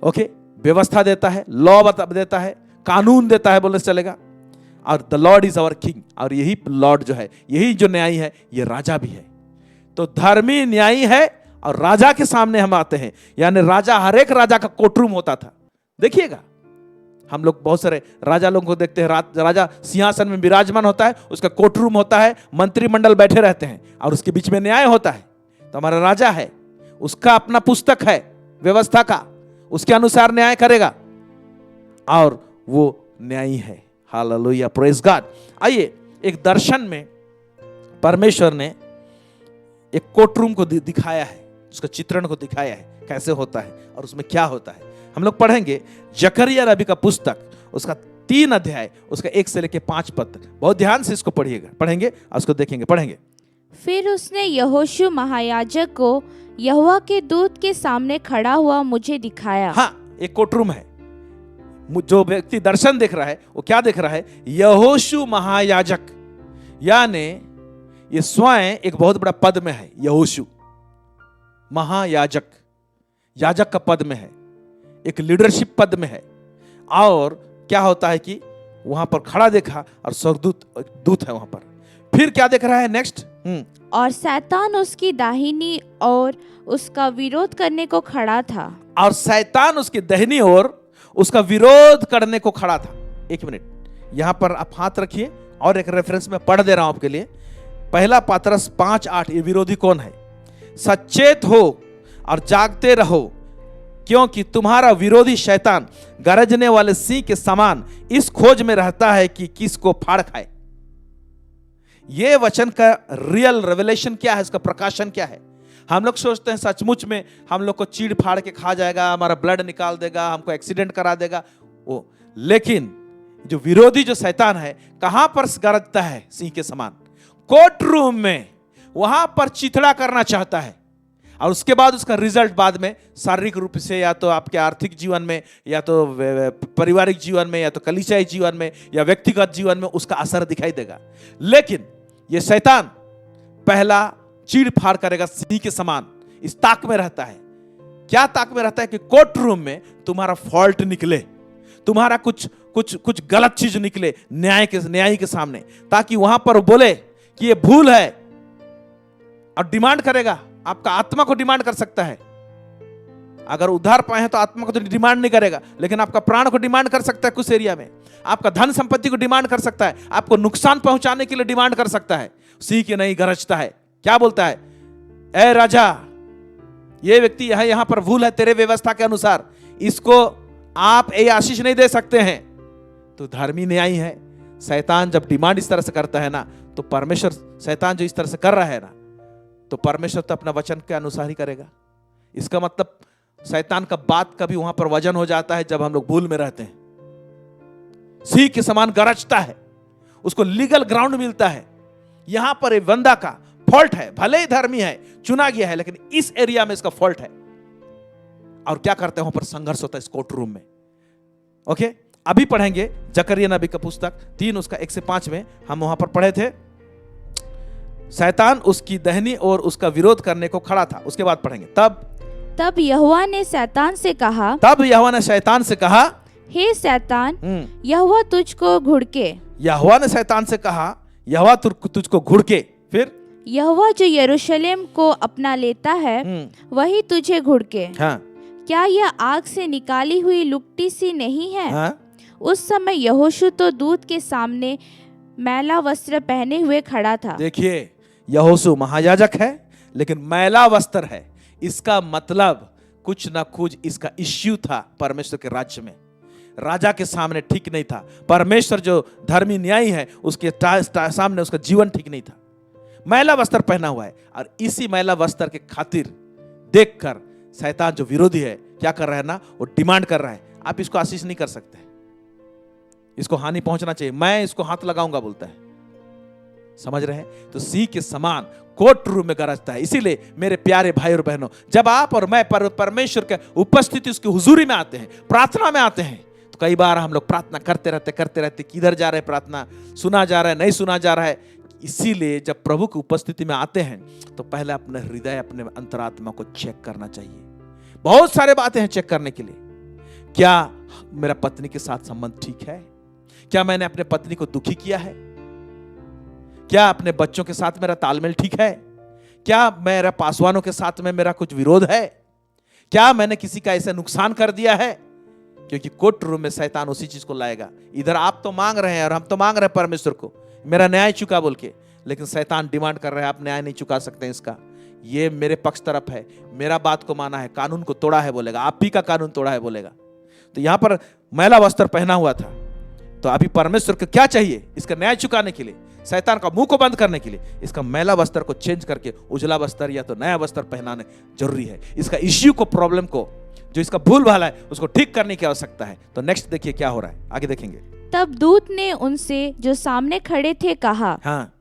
Okay, व्यवस्था देता है, लॉ देता है, कानून देता है बोलने से चलेगा। और the Lord is our king, और यही लॉर्ड जो है, यही जो न्यायी है, ये राजा भी है। तो धर्मी न्यायी है और राजा के सामने हम आते हैं, यानी राजा, हर एक राजा का कोर्टरूम होता था। देखिएगा, हम लोग बहुत सारे राजा लोगों को देखते हैं, राजा सिंहासन में विराजमान होता है, उसका कोर्टरूम होता है, मंत्रिमंडल बैठे रहते हैं और उसके बीच में न्याय होता है। तो हमारा राजा है, उसका अपना पुस्तक है व्यवस्था का, उसके अनुसार न्याय करेगा और वो न्यायी है। Hallelujah, praise God. आइए, एक दर्शन में परमेश्वर ने एक कोर्टरूम को दिखाया है, उसका चित्रण को दिखाया है कैसे होता है और उसमें क्या होता है। हम लोग पढ़ेंगे जकरिया नबी का पुस्तक, उसका 3 अध्याय, उसका 1 से लेकर 5 पद तक। बहुत ध्यान से इसको पढ़िएगा, पढ़ेंगे और उसको देखेंगे, पढ़ेंगे। फिर उसने यहोशू महायाजक को यहोवा के दूत के सामने खड़ा हुआ मुझे दिखाया। हाँ, एक कोर्टरूम है। जो व्यक्ति दर्शन देख रहा है वो क्या देख रहा है? यहोशू महायाजक, यानी ये स्वयं एक बहुत बड़ा पद में है। यहोशू महायाजक, याजक का पद में है, एक लीडरशिप पद में है। और क्या होता है कि वहां पर खड़ा देखा और स्वर्गदूत दूत है वहां पर। फिर क्या देख रहा है नेक्स्ट? और शैतान उसकी दाहिनी और उसका विरोध करने को खड़ा था। और शैतान उसकी दाहिनी ओर उसका विरोध करने को खड़ा था। 1 मिनट, यहां पर आप हाथ रखिए और एक रेफरेंस में पढ़ दे रहा हूं आपके लिए। पहला पतरस 5:8। ये विरोधी कौन है? सचेत हो और जागते रहो, क्योंकि तुम्हारा विरोधी शैतान गरजने वाले सिंह के समान इस खोज में रहता है कि किसको फाड़ खाए। यह वचन का रियल रेवलेशन क्या है, इसका प्रकाशन क्या है? हम लोग सोचते हैं सचमुच में हम लोग को चीड़ फाड़ के खा जाएगा, हमारा ब्लड निकाल देगा, हमको एक्सीडेंट करा देगा वो। लेकिन जो विरोधी जो शैतान है कहां पर गरजता है? सिंह के समान कोर्ट रूम में, वहां पर चिथड़ा करना चाहता है। और उसके बाद उसका रिजल्ट बाद में शारीरिक रूप से, या तो आपके आर्थिक जीवन में, या तो पारिवारिक जीवन में, या तो कलीसियाई जीवन में, या व्यक्तिगत जीवन में उसका असर दिखाई देगा। लेकिन यह शैतान पहला चीड़ फाड़ करेगा सिंह के समान, इस ताक में रहता है। क्या ताक में रहता है? कि कोर्ट रूम में तुम्हारा फॉल्ट निकले, तुम्हारा कुछ गलत चीज निकले न्यायी के सामने, ताकि वहां पर बोले कि ये भूल है, और डिमांड करेगा, आपका आत्मा को डिमांड कर सकता है। अगर उद्धार पाए हैं तो आत्मा को तो डिमांड नहीं करेगा, लेकिन आपका प्राण को डिमांड कर सकता है। कुछ एरिया में आपका धन संपत्ति को डिमांड कर सकता है, आपको नुकसान पहुंचाने के लिए डिमांड कर सकता है। सी के नहीं गरजता है, क्या बोलता है, ए राजा, ये व्यक्ति यहां पर भूल है तेरे व्यवस्था के अनुसार, इसको आप ये आशीष नहीं दे सकते हैं। तो धर्मी न्यायी है। शैतान जब डिमांड इस तरह से करता है ना, तो परमेश्वर, शैतान जो इस तरह से कर रहा है ना, तो परमेश्वर तो अपना वचन के अनुसार ही करेगा। इसका मतलब शैतान का बात का भी वहां पर वजन हो जाता है जब हम लोग भूल में रहते हैं। सिंह के समान गरजता है, उसको लीगल ग्राउंड मिलता है। यहां पर एक बंदा का फॉल्ट है, भले ही धर्मी है, चुना गया है, लेकिन इस एरिया में इसका फॉल्ट है। और क्या करते हैं, वहां पर संघर्ष होता है इस कोर्ट रूम में। ओके, अभी पढ़ेंगे जकरिया नबी का पुस्तक 3 उसका 1 से 5 में हम वहां पर पढ़े थे। शैतान उसकी दहनी और उसका विरोध करने को खड़ा था। उसके बाद पढ़ेंगे, तब यहोवा ने शैतान से कहा, तब यहोवा ने शैतान से कहा, हे शैतान, यहोवा तुझको घुड़के। यहोवा ने शैतान से कहा, यहोवा तुझको घुड़के। फिर यहोवा जो यरूशलेम को अपना लेता है वही तुझे घुड़के। हाँ, क्या यह आग से निकाली हुई लुकटी सी नहीं है? हाँ, उस समय यहोशू तो दूत के सामने मैला वस्त्र पहने हुए खड़ा था। देखिए, यहोशू महायाजक है लेकिन मैला वस्त्र है। इसका मतलब कुछ ना कुछ इसका इश्यू था परमेश्वर के राज्य में। राजा के सामने ठीक नहीं था। परमेश्वर जो धर्मी न्यायी है उसके सामने उसका जीवन ठीक नहीं था। मैला वस्त्र पहना हुआ है, और इसी मैला वस्त्र के खातिर देखकर शैतान जो विरोधी है क्या कर रहा है ना, वो डिमांड कर रहा है, आप इसको आशीष नहीं कर सकते, इसको हानि पहुंचना चाहिए, मैं इसको हाथ लगाऊंगा बोलता है। समझ रहे हैं? तो सिंह के समान कोर्ट रूम में गरजता है। इसीलिए मेरे प्यारे भाई और बहनों, जब आप और मैं परमेश्वर के उपस्थिति, उसकी हुजूरी में आते हैं, प्रार्थना में आते हैं, तो कई बार हम लोग प्रार्थना करते रहते किधर जा रहे, प्रार्थना सुना जा रहा है, नहीं सुना जा रहा है। इसीलिए जब प्रभु की उपस्थिति में आते हैं तो पहले अपने हृदय, अपने अंतरात्मा को चेक करना चाहिए। बहुत सारे बातें हैं चेक करने के लिए। क्या मेरा पत्नी के साथ संबंध ठीक है? क्या मैंने अपने पत्नी को दुखी किया है? क्या अपने बच्चों के साथ मेरा तालमेल ठीक है? क्या मेरा पासवानों के साथ में मेरा कुछ विरोध है? क्या मैंने किसी का ऐसा नुकसान कर दिया है? क्योंकि कोर्ट रूम में शैतान उसी चीज को लाएगा। इधर आप तो मांग रहे हैं और हम तो मांग रहे हैं परमेश्वर को, मेरा न्याय चुका बोल के, लेकिन शैतान डिमांड कर रहा है, आप न्याय नहीं चुका सकते इसका, ये मेरे पक्ष तरफ है, मेरा बात को माना है, कानून को तोड़ा है बोलेगा, आप ही का कानून तोड़ा है बोलेगा। तो यहां पर मैला वस्त्र पहना हुआ था। तो अभी परमेश्वर को क्या चाहिए? इसका न्याय चुकाने के लिए, शैतान का मुंह को बंद करने के लिए, इसका मैला वस्त्र को चेंज करके उजला वस्त्र या तो नया वस्त्र पहनाने जरूरी है। इसका इश्यू को, प्रॉब्लम को, जो इसका भूल भाला है, उसको ठीक करने की आवश्यकता है। तो नेक्स्ट देखिए क्या हो रहा है, आगे देखेंगे। तब दूत ने उनसे जो सामने खड़े थे कहा, हाँ,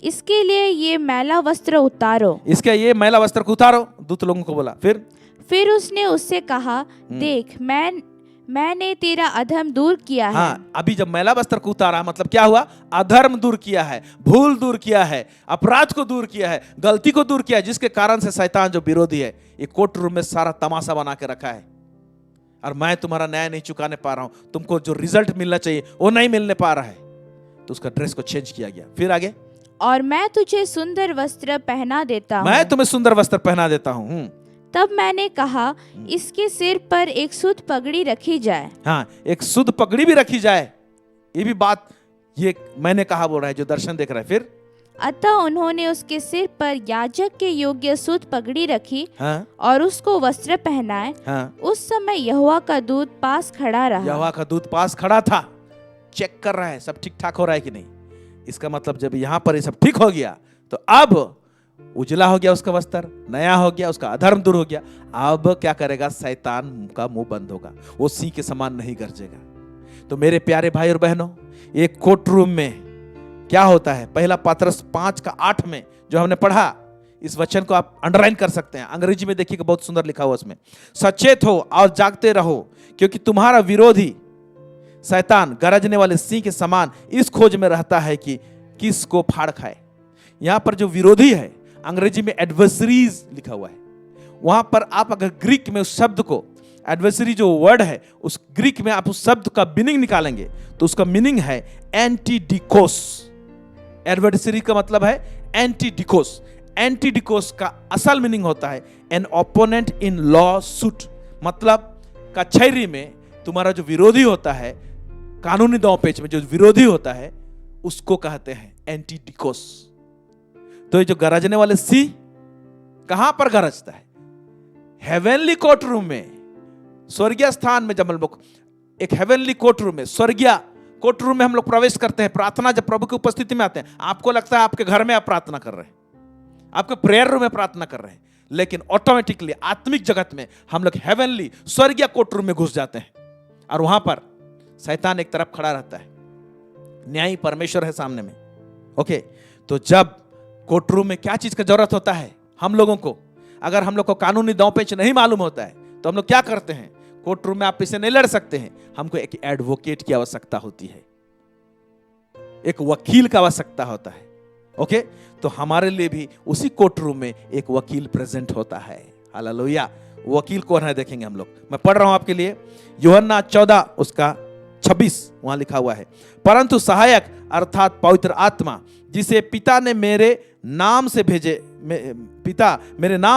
इसके लिए ये मैला वस्त्र उतारो। इसके ये मैला वस्त्र को उतारो, दूत लोगों को बोला। फिर उसने उससे कहा, देख मैंने तेरा अधर्म दूर किया है। हाँ, अभी जब मैला वस्त्र को उतारा मतलब क्या हुआ? अधर्म दूर किया है, भूल दूर किया है, अपराध को दूर किया है, गलती को दूर किया है, जिसके कारण से शैतान जो विरोधी है ये कोर्ट रूम में सारा तमाशा बना के रखा है, और मैं तुम्हारा न्याय नहीं चुकाने पा रहा हूं, तुमको जो रिजल्ट मिलना चाहिए वो नहीं मिलने पा रहा है। तो उसका ड्रेस को चेंज किया गया। फिर आगे, और मैं तुझे सुंदर वस्त्र पहना देता हूं। मैं तुम्हें सुंदर वस्त्र पहना देता हूं। तब मैंने कहा, इसके सिर पर एक शुद्ध पगड़ी रखी जाए। हाँ, एक शुद्ध पगड़ी भी रखी जाए। ये भी बात ये मैंने कहा बोल रहा है जो दर्शन देख रहा है। फिर अतः उन्होंने उसके सिर पर याजक के योग्य शुद्ध पगड़ी रखी, हाँ, और उसको वस्त्र पहनाए। हाँ, उस समय यहोवा का दूत पास खड़ा रहा। यहोवा का दूत पास खड़ा था, चेक कर रहा है सब ठीक ठाक हो रहा है कि नहीं। इसका मतलब जब यहां पर ये सब ठीक हो गया तो अब उजला हो गया उसका वस्त्र, नया हो गया, उसका अधर्म दूर हो गया। अब क्या करेगा? शैतान का मुंह बंद होगा, वो सिंह के समान नहीं गरजेगा। तो मेरे प्यारे भाई और बहनों, एक कोर्ट रूम में क्या होता है? पहला पतरस 5:8 में जो हमने पढ़ा, इस वचन को आप अंडरलाइन कर सकते हैं, अंग्रेजी में देखिएगा बहुत सुंदर लिखा हुआ उसमें, सचेत हो और जागते रहो, क्योंकि तुम्हारा विरोधी शैतान गरजने वाले सिंह के समान इस खोज में रहता है कि किसको फाड़ खाए। यहां पर जो विरोधी है, अंग्रेजी में एडवर्सरीज लिखा हुआ है। वहां पर आप अगर ग्रीक में उस शब्द को, एडवर्सरी जो वर्ड है, उस ग्रीक में आप उस शब्द का मीनिंग निकालेंगे तो उसका मीनिंग है एंटीडिकोस। एडवर्सरी का मतलब है एंटीडिकोस। एंटीडिकोस का असल मीनिंग होता है an opponent in law suit, मतलब कचहरी में तुम्हारा जो विरोधी होता है, कानूनी दांवपेच में जो विरोधी होता है, उसको कहते हैं एंटीडिकोस। तो ये जो गरजने वाले सी कहां पर गरजता है? हेवनली कोर्ट रूम में, स्वर्गीय स्थान में। जब हम लोग एक हेवनली कोर्ट रूम में, स्वर्गीय कोर्ट रूम में हम लोग प्रवेश करते हैं, प्रार्थना जब प्रभु की उपस्थिति में आते हैं, आपको लगता है आपके घर में आप प्रार्थना कर रहे हैं, आपके प्रेयर रूम में प्रार्थना कर रहे हैं, लेकिन ऑटोमेटिकली आत्मिक जगत में हम लोग हेवनली स्वर्गीय कोर्ट रूम में घुस जाते हैं, और वहां पर शैतान एक तरफ खड़ा रहता है, न्यायी परमेश्वर है सामने में। ओके, तो जब कोर्ट रूम में क्या चीज का जरूरत होता है हम लोगों को, अगर हम लोग को कानूनी दांवपेच नहीं मालूम होता है तो हम लोग क्या करते हैं? कोर्ट रूम में आप इसे नहीं लड़ सकते हैं, हमको एक एडवोकेट की आवश्यकता होती है, एक वकील का आवश्यकता होता है। ओके, तो हमारे लिए भी उसी कोर्ट रूम में एक वकील प्रेजेंट होता है। हालेलुया। वकील कौन है देखेंगे हम लोग। मैं पढ़ रहा हूं आपके लिए, यूहन्ना 14 उसका 26, वहां लिखा हुआ है, परंतु सहायक अर्थात पवित्र आत्मा जिसे पिता मेरे नाम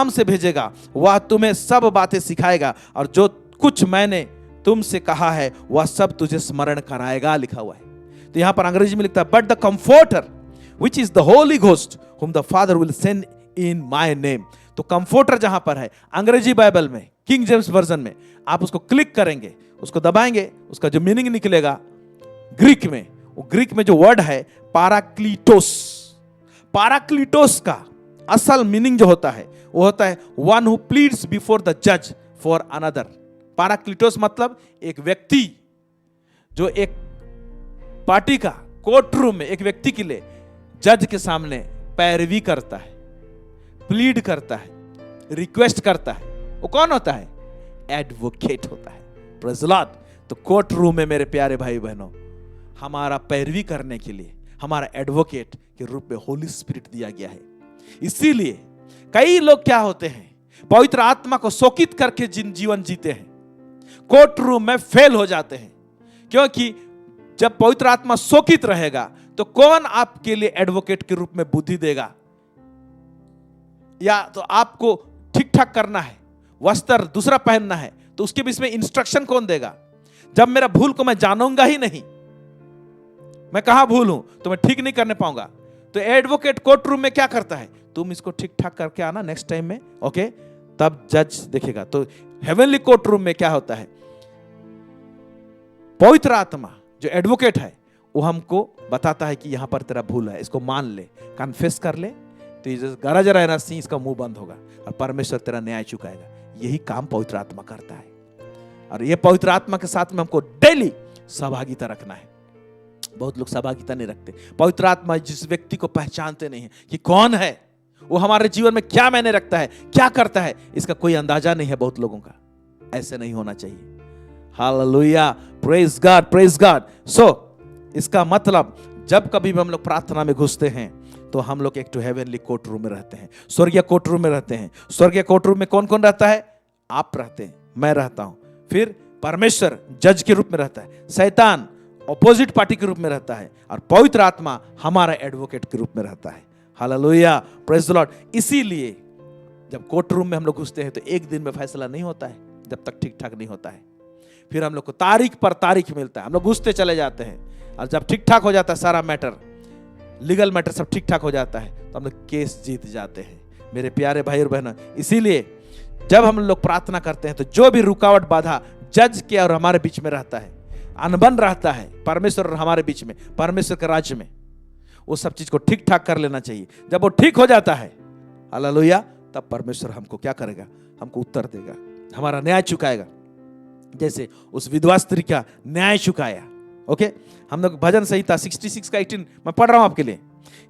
से भेजेगा, वह तुम्हें सब बातें सिखाएगा और जो कुछ मैंने तुमसे कहा है वह सब तुझे स्मरण कराएगा, लिखा हुआ है। तो यहां पर अंग्रेजी में लिखता है, but the comforter which is the Holy Ghost whom the Father will send in my name। तो कंफर्टर जहां पर है अंग्रेजी बाइबल में, किंग जेम्स वर्जन में, आप उसको क्लिक करेंगे, उसको दबाएंगे, उसका जो मीनिंग निकलेगा ग्रीक में, वो ग्रीक में जो वर्ड है पैराक्लीटोस। पैराक्लीटोस का असल मीनिंग जो होता है वो होता है one who pleads before the जज फॉर अनदर। पैराक्लीटोस मतलब एक व्यक्ति जो एक पार्टी का कोर्ट रूम में एक व्यक्ति के लिए जज के सामने पैरवी करता है, प्लीड करता है, रिक्वेस्ट करता है, वो कौन होता है? एडवोकेट होता है। Praise the Lord. तो कोर्ट रूम में मेरे प्यारे भाई बहनों, हमारा पैरवी करने के लिए हमारा एडवोकेट के रूप में होली स्पिरिट दिया गया है। इसीलिए कई लोग क्या होते हैं, पवित्र आत्मा को शोकित करके जीवन जीते हैं, कोर्ट रूम में फेल हो जाते हैं, क्योंकि जब पवित्र आत्मा शोकित रहेगा तो कौन आपके लिए एडवोकेट के रूप में बुद्धि देगा? या तो आपको ठीक ठाक करना है, वस्त्र दूसरा पहनना है, तो उसके बीच में इंस्ट्रक्शन कौन देगा? जब मेरा भूल को मैं जानूंगा ही नहीं, मैं कहां भूल हूं, तो मैं ठीक नहीं करने पाऊंगा। तो एडवोकेट कोर्ट रूम में क्या करता है? तुम इसको ठीक ठाक करके आना नेक्स्ट टाइम में, ओके, तब जज देखेगा। तो हेवनली कोर्ट रूम में क्या होता है? पवित्र आत्मा जो एडवोकेट है वो हमको बताता है कि यहां पर तेरा भूल है, इसको मान ले, कन्फेस कर ले, तो ये गरज रहे ना सी, इसका मुंह बंद होगा और परमेश्वर तेरा न्याय चुकाएगा। यही काम पवित्र आत्मा करता है, और ये पवित्र आत्मा के साथ में हमको डेली सहभागिता रखना है। बहुत लोग सहभागिता नहीं रखते। पवित्र आत्मा जिस व्यक्ति को पहचानते नहीं है कि कौन है, वो हमारे जीवन में क्या मायने रखता है, क्या करता है, इसका कोई अंदाजा नहीं है बहुत लोगों का। ऐसे नहीं होना चाहिए। Hallelujah, praise God, praise God. So इसका मतलब जब कभी भी हम लोग प्रार्थना में घुसते हैं तो हम लोग एक टू हेवनली कोर्ट रूम में रहते हैं, स्वर्गीय कोर्ट रूम में रहते हैं। स्वर्गीय कोर्ट रूम में कौन कौन रहता है? आप रहते हैं, मैं रहता हूं, फिर परमेश्वर जज के रूप में रहता है, शैतान ऑपोजिट पार्टी के रूप में रहता है, और पवित्र आत्मा हमारा एडवोकेट के रूप में रहता है। Hallelujah, praise the Lord. इसीलिए जब कोर्ट रूम में हम लोग घुसते हैं तो एक दिन में फैसला नहीं होता है जब तक ठीक ठाक नहीं होता है। फिर हम लोग को तारीख पर तारीख मिलता है, हम लोग घुसते चले जाते हैं, और जब ठीक ठाक हो जाता है सारा मैटर, लीगल मैटर सब ठीक ठाक हो जाता है, तो हम लोग केस जीत जाते हैं। मेरे प्यारे भाई और बहनों, इसीलिए जब हम लोग प्रार्थना करते हैं तो जो भी रुकावट बाधा जज के और हमारे बीच में रहता है, अनबन रहता है परमेश्वर और हमारे बीच में, परमेश्वर के राज्य में, वो सब चीज को ठीक ठाक कर लेना चाहिए। जब वो ठीक हो जाता है, हालेलुया, तब परमेश्वर हमको क्या करेगा? हमको उत्तर देगा, हमारा न्याय चुकाएगा, जैसे उस विधवा स्त्री का न्याय चुकाया। ओके, हम लोग भजन संहिता 66 का 18 मैं पढ़ रहा हूं आपके लिए।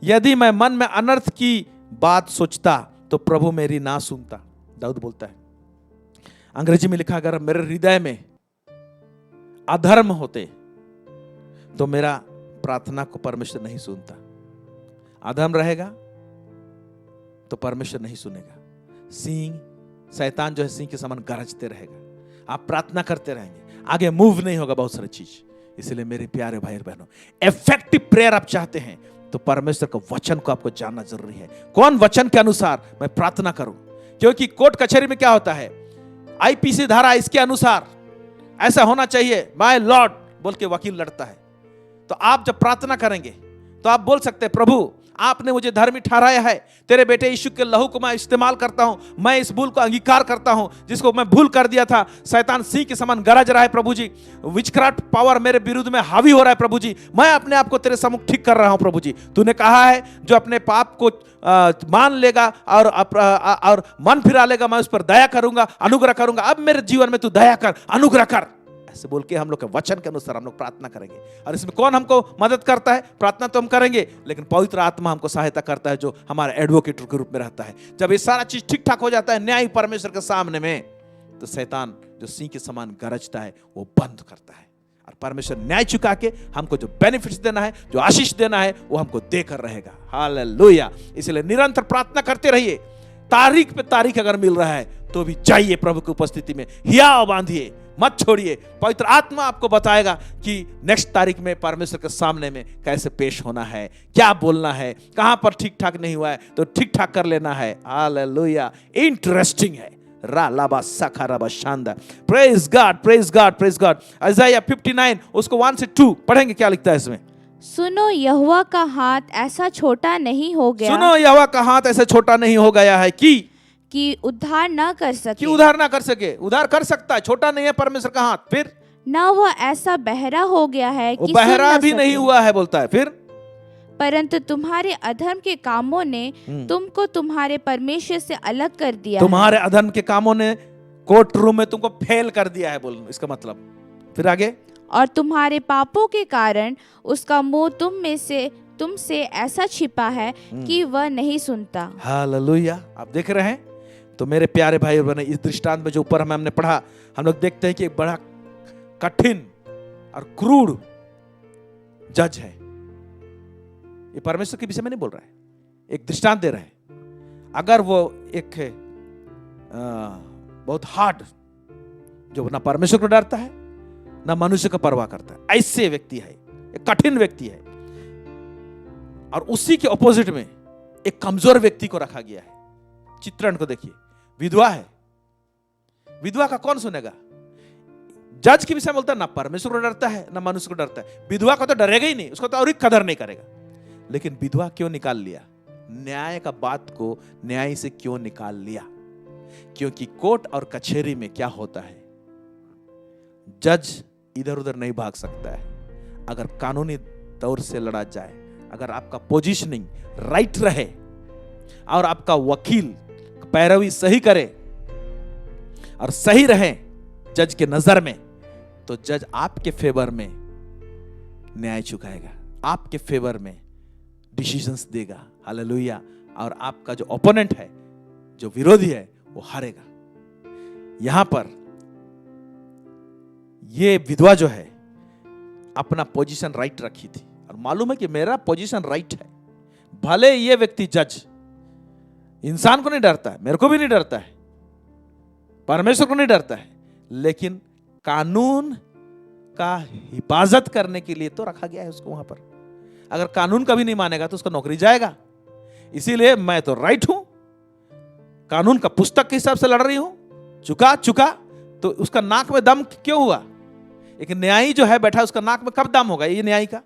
यदि मैं मन में अनर्थ की बात सोचता तो प्रभु मेरी ना सुनता, दाऊद बोलता है। अंग्रेजी में लिखा, अगर मेरे हृदय में अधर्म होते तो मेरा प्रार्थना को परमेश्वर नहीं सुनता। अधर्म रहेगा तो परमेश्वर नहीं सुनेगा। सिंह, शैतान जो है सिंह के समान गरजते रहेगा, आप प्रार्थना करते रहेंगे, आगे मूव नहीं होगा बहुत सारी चीज। इसलिए मेरे प्यारे भाई और बहनों, इफेक्टिव प्रेयर आप चाहते हैं तो परमेश्वर के वचन को आपको जानना जरूरी है। कौन वचन के अनुसार मैं प्रार्थना करूं, क्योंकि कोर्ट कचहरी में क्या होता है, आईपीसी धारा इसके अनुसार ऐसा होना चाहिए, माय लॉर्ड बोल के वकील लड़ता है। तो आप जब प्रार्थना करेंगे तो आप बोल सकते हैं, प्रभु आपने मुझे धर्मी ठहराया है, तेरे बेटे यीशु के लहू को मैं इस्तेमाल करता हूं, मैं इस भूल को अंगीकार करता हूं जिसको मैं भूल कर दिया था। शैतान सिंह के समान गरज रहा है प्रभु जी, विचक्राफ्ट पावर मेरे विरुद्ध में हावी हो रहा है प्रभु जी, मैं अपने आप को तेरे सम्मुख ठीक कर रहा हूं प्रभु जी। तूने कहा है जो अपने पाप को मान लेगा और मन फिरा लेगा, मैं उस पर दया करूंगा, अनुग्रह करूंगा। अब मेरे जीवन में तू दया कर, अनुग्रह कर, ऐसे बोल के हम लोग के वचन के अनुसार हम लोग प्रार्थना करेंगे। और इसमें कौन हमको मदद करता है, प्रार्थना तो हम करेंगे, लेकिन पवित्र आत्मा हमको सहायता करता है, जो हमारे एडवोकेट के रूप में रहता है। जब ये सारा चीज ठीक ठाक हो जाता है न्याय परमेश्वर के सामने में, तो शैतान जो सिंह के समान गरजता है वो बंद करता है, और परमेश्वर न्याय चुका के हमको जो बेनिफिट्स देना है, जो आशीष देना है, वो हमको देकर रहेगा। हालेलुया। इसलिए निरंतर प्रार्थना करते रहिए। तारीख पे तारीख अगर मिल रहा है तो भी जाइए प्रभु की उपस्थिति में, हियाव बांधिए, मत छोड़िए। पवित्र आत्मा आपको बताएगा कि नेक्स्ट तारीख में परमेश्वर के सामने में कैसे पेश होना है, क्या बोलना है, कहां पर ठीक ठाक नहीं हुआ है तो ठीक ठाक कर लेना है। हालेलुया। इंटरेस्टिंग है। रालाबा सखाराबा शानदार। Praise God, praise God, praise God. आइज़ाया 59 उसको 1 से 2 पढ़ेंगे, क्या लिखता है इसमें। सुनो, यहोवा का हाथ ऐसा छोटा नहीं हो गया, सुनो, यहोवा का हाथ ऐसा छोटा नहीं हो गया है कि उद्धार न कर कि सके, उद्धार ना कर सके। उद्धार कर सकता है, छोटा नहीं है परमेश्वर का हाथ। फिर न वह ऐसा बहरा हो गया है वो कि बहरा सुन न भी सके। नहीं हुआ है बोलता है। फिर परंतु तुम्हारे अधर्म के कामों ने तुमको तुम्हारे परमेश्वर से अलग कर दिया तुम्हारे अधर्म के कामों ने कोर्ट रूम में तुमको फेल कर दिया है, बोल इसका मतलब। फिर आगे, और तुम्हारे पापों के कारण उसका मुंह तुमसे ऐसा छिपा है कि वह नहीं सुनता। हालेलुया। आप देख रहे हैं। तो मेरे प्यारे भाई और बहन, इस दृष्टांत में जो ऊपर हमने पढ़ा, हम लोग देखते हैं कि एक बड़ा कठिन और क्रूर जज है। ये परमेश्वर के विषय में नहीं बोल रहा है, एक दृष्टांत दे रहा है। अगर वो एक बहुत हार्ड, जो ना परमेश्वर को डरता है ना मनुष्य का परवाह करता है, ऐसे व्यक्ति है, एक कठिन व्यक्ति है। और उसी के ऑपोजिट में एक कमजोर व्यक्ति को रखा गया है। चित्रण को देखिए, विधवा है। विधवा का कौन सुनेगा? जज के विषय में बोलता है ना परमेश्वर को डरता है ना मनुष्य को डरता है। विधवा को तो डरेगा ही नहीं, उसको तो और ही कदर नहीं करेगा। लेकिन विधवा क्यों निकाल लिया? न्याय का बात को न्याय से क्यों निकाल लिया? क्योंकि कोर्ट और कचहरी में क्या होता है, जज इधर उधर नहीं भाग सकता है। अगर कानूनी तौर से लड़ा जाए, अगर आपका पोजीशनिंग राइट रहे और आपका वकील पैरवी सही करे और सही रहे जज के नजर में, तो जज आपके फेवर में न्याय चुकाएगा, आपके फेवर में डिसीजंस देगा। हालेलुया। और आपका जो ओपोनेंट है, जो विरोधी है, वो हारेगा। यहां पर ये विधवा जो है अपना पोजीशन राइट रखी थी, और मालूम है कि मेरा पोजीशन राइट है। भले ये व्यक्ति जज इंसान को नहीं डरता है, मेरे को भी नहीं डरता है, परमेश्वर को नहीं डरता है, लेकिन कानून का हिफाजत करने के लिए तो रखा गया है उसको वहां पर। अगर कानून कभी नहीं मानेगा तो उसका नौकरी जाएगा। इसीलिए मैं तो राइट हूं, कानून का पुस्तक के हिसाब से लड़ रही हूं, चुका तो उसका नाक में दम क्यों हुआ? एक न्यायी जो है बैठा, उसका नाक में कब दम होगा? ये न्यायी का।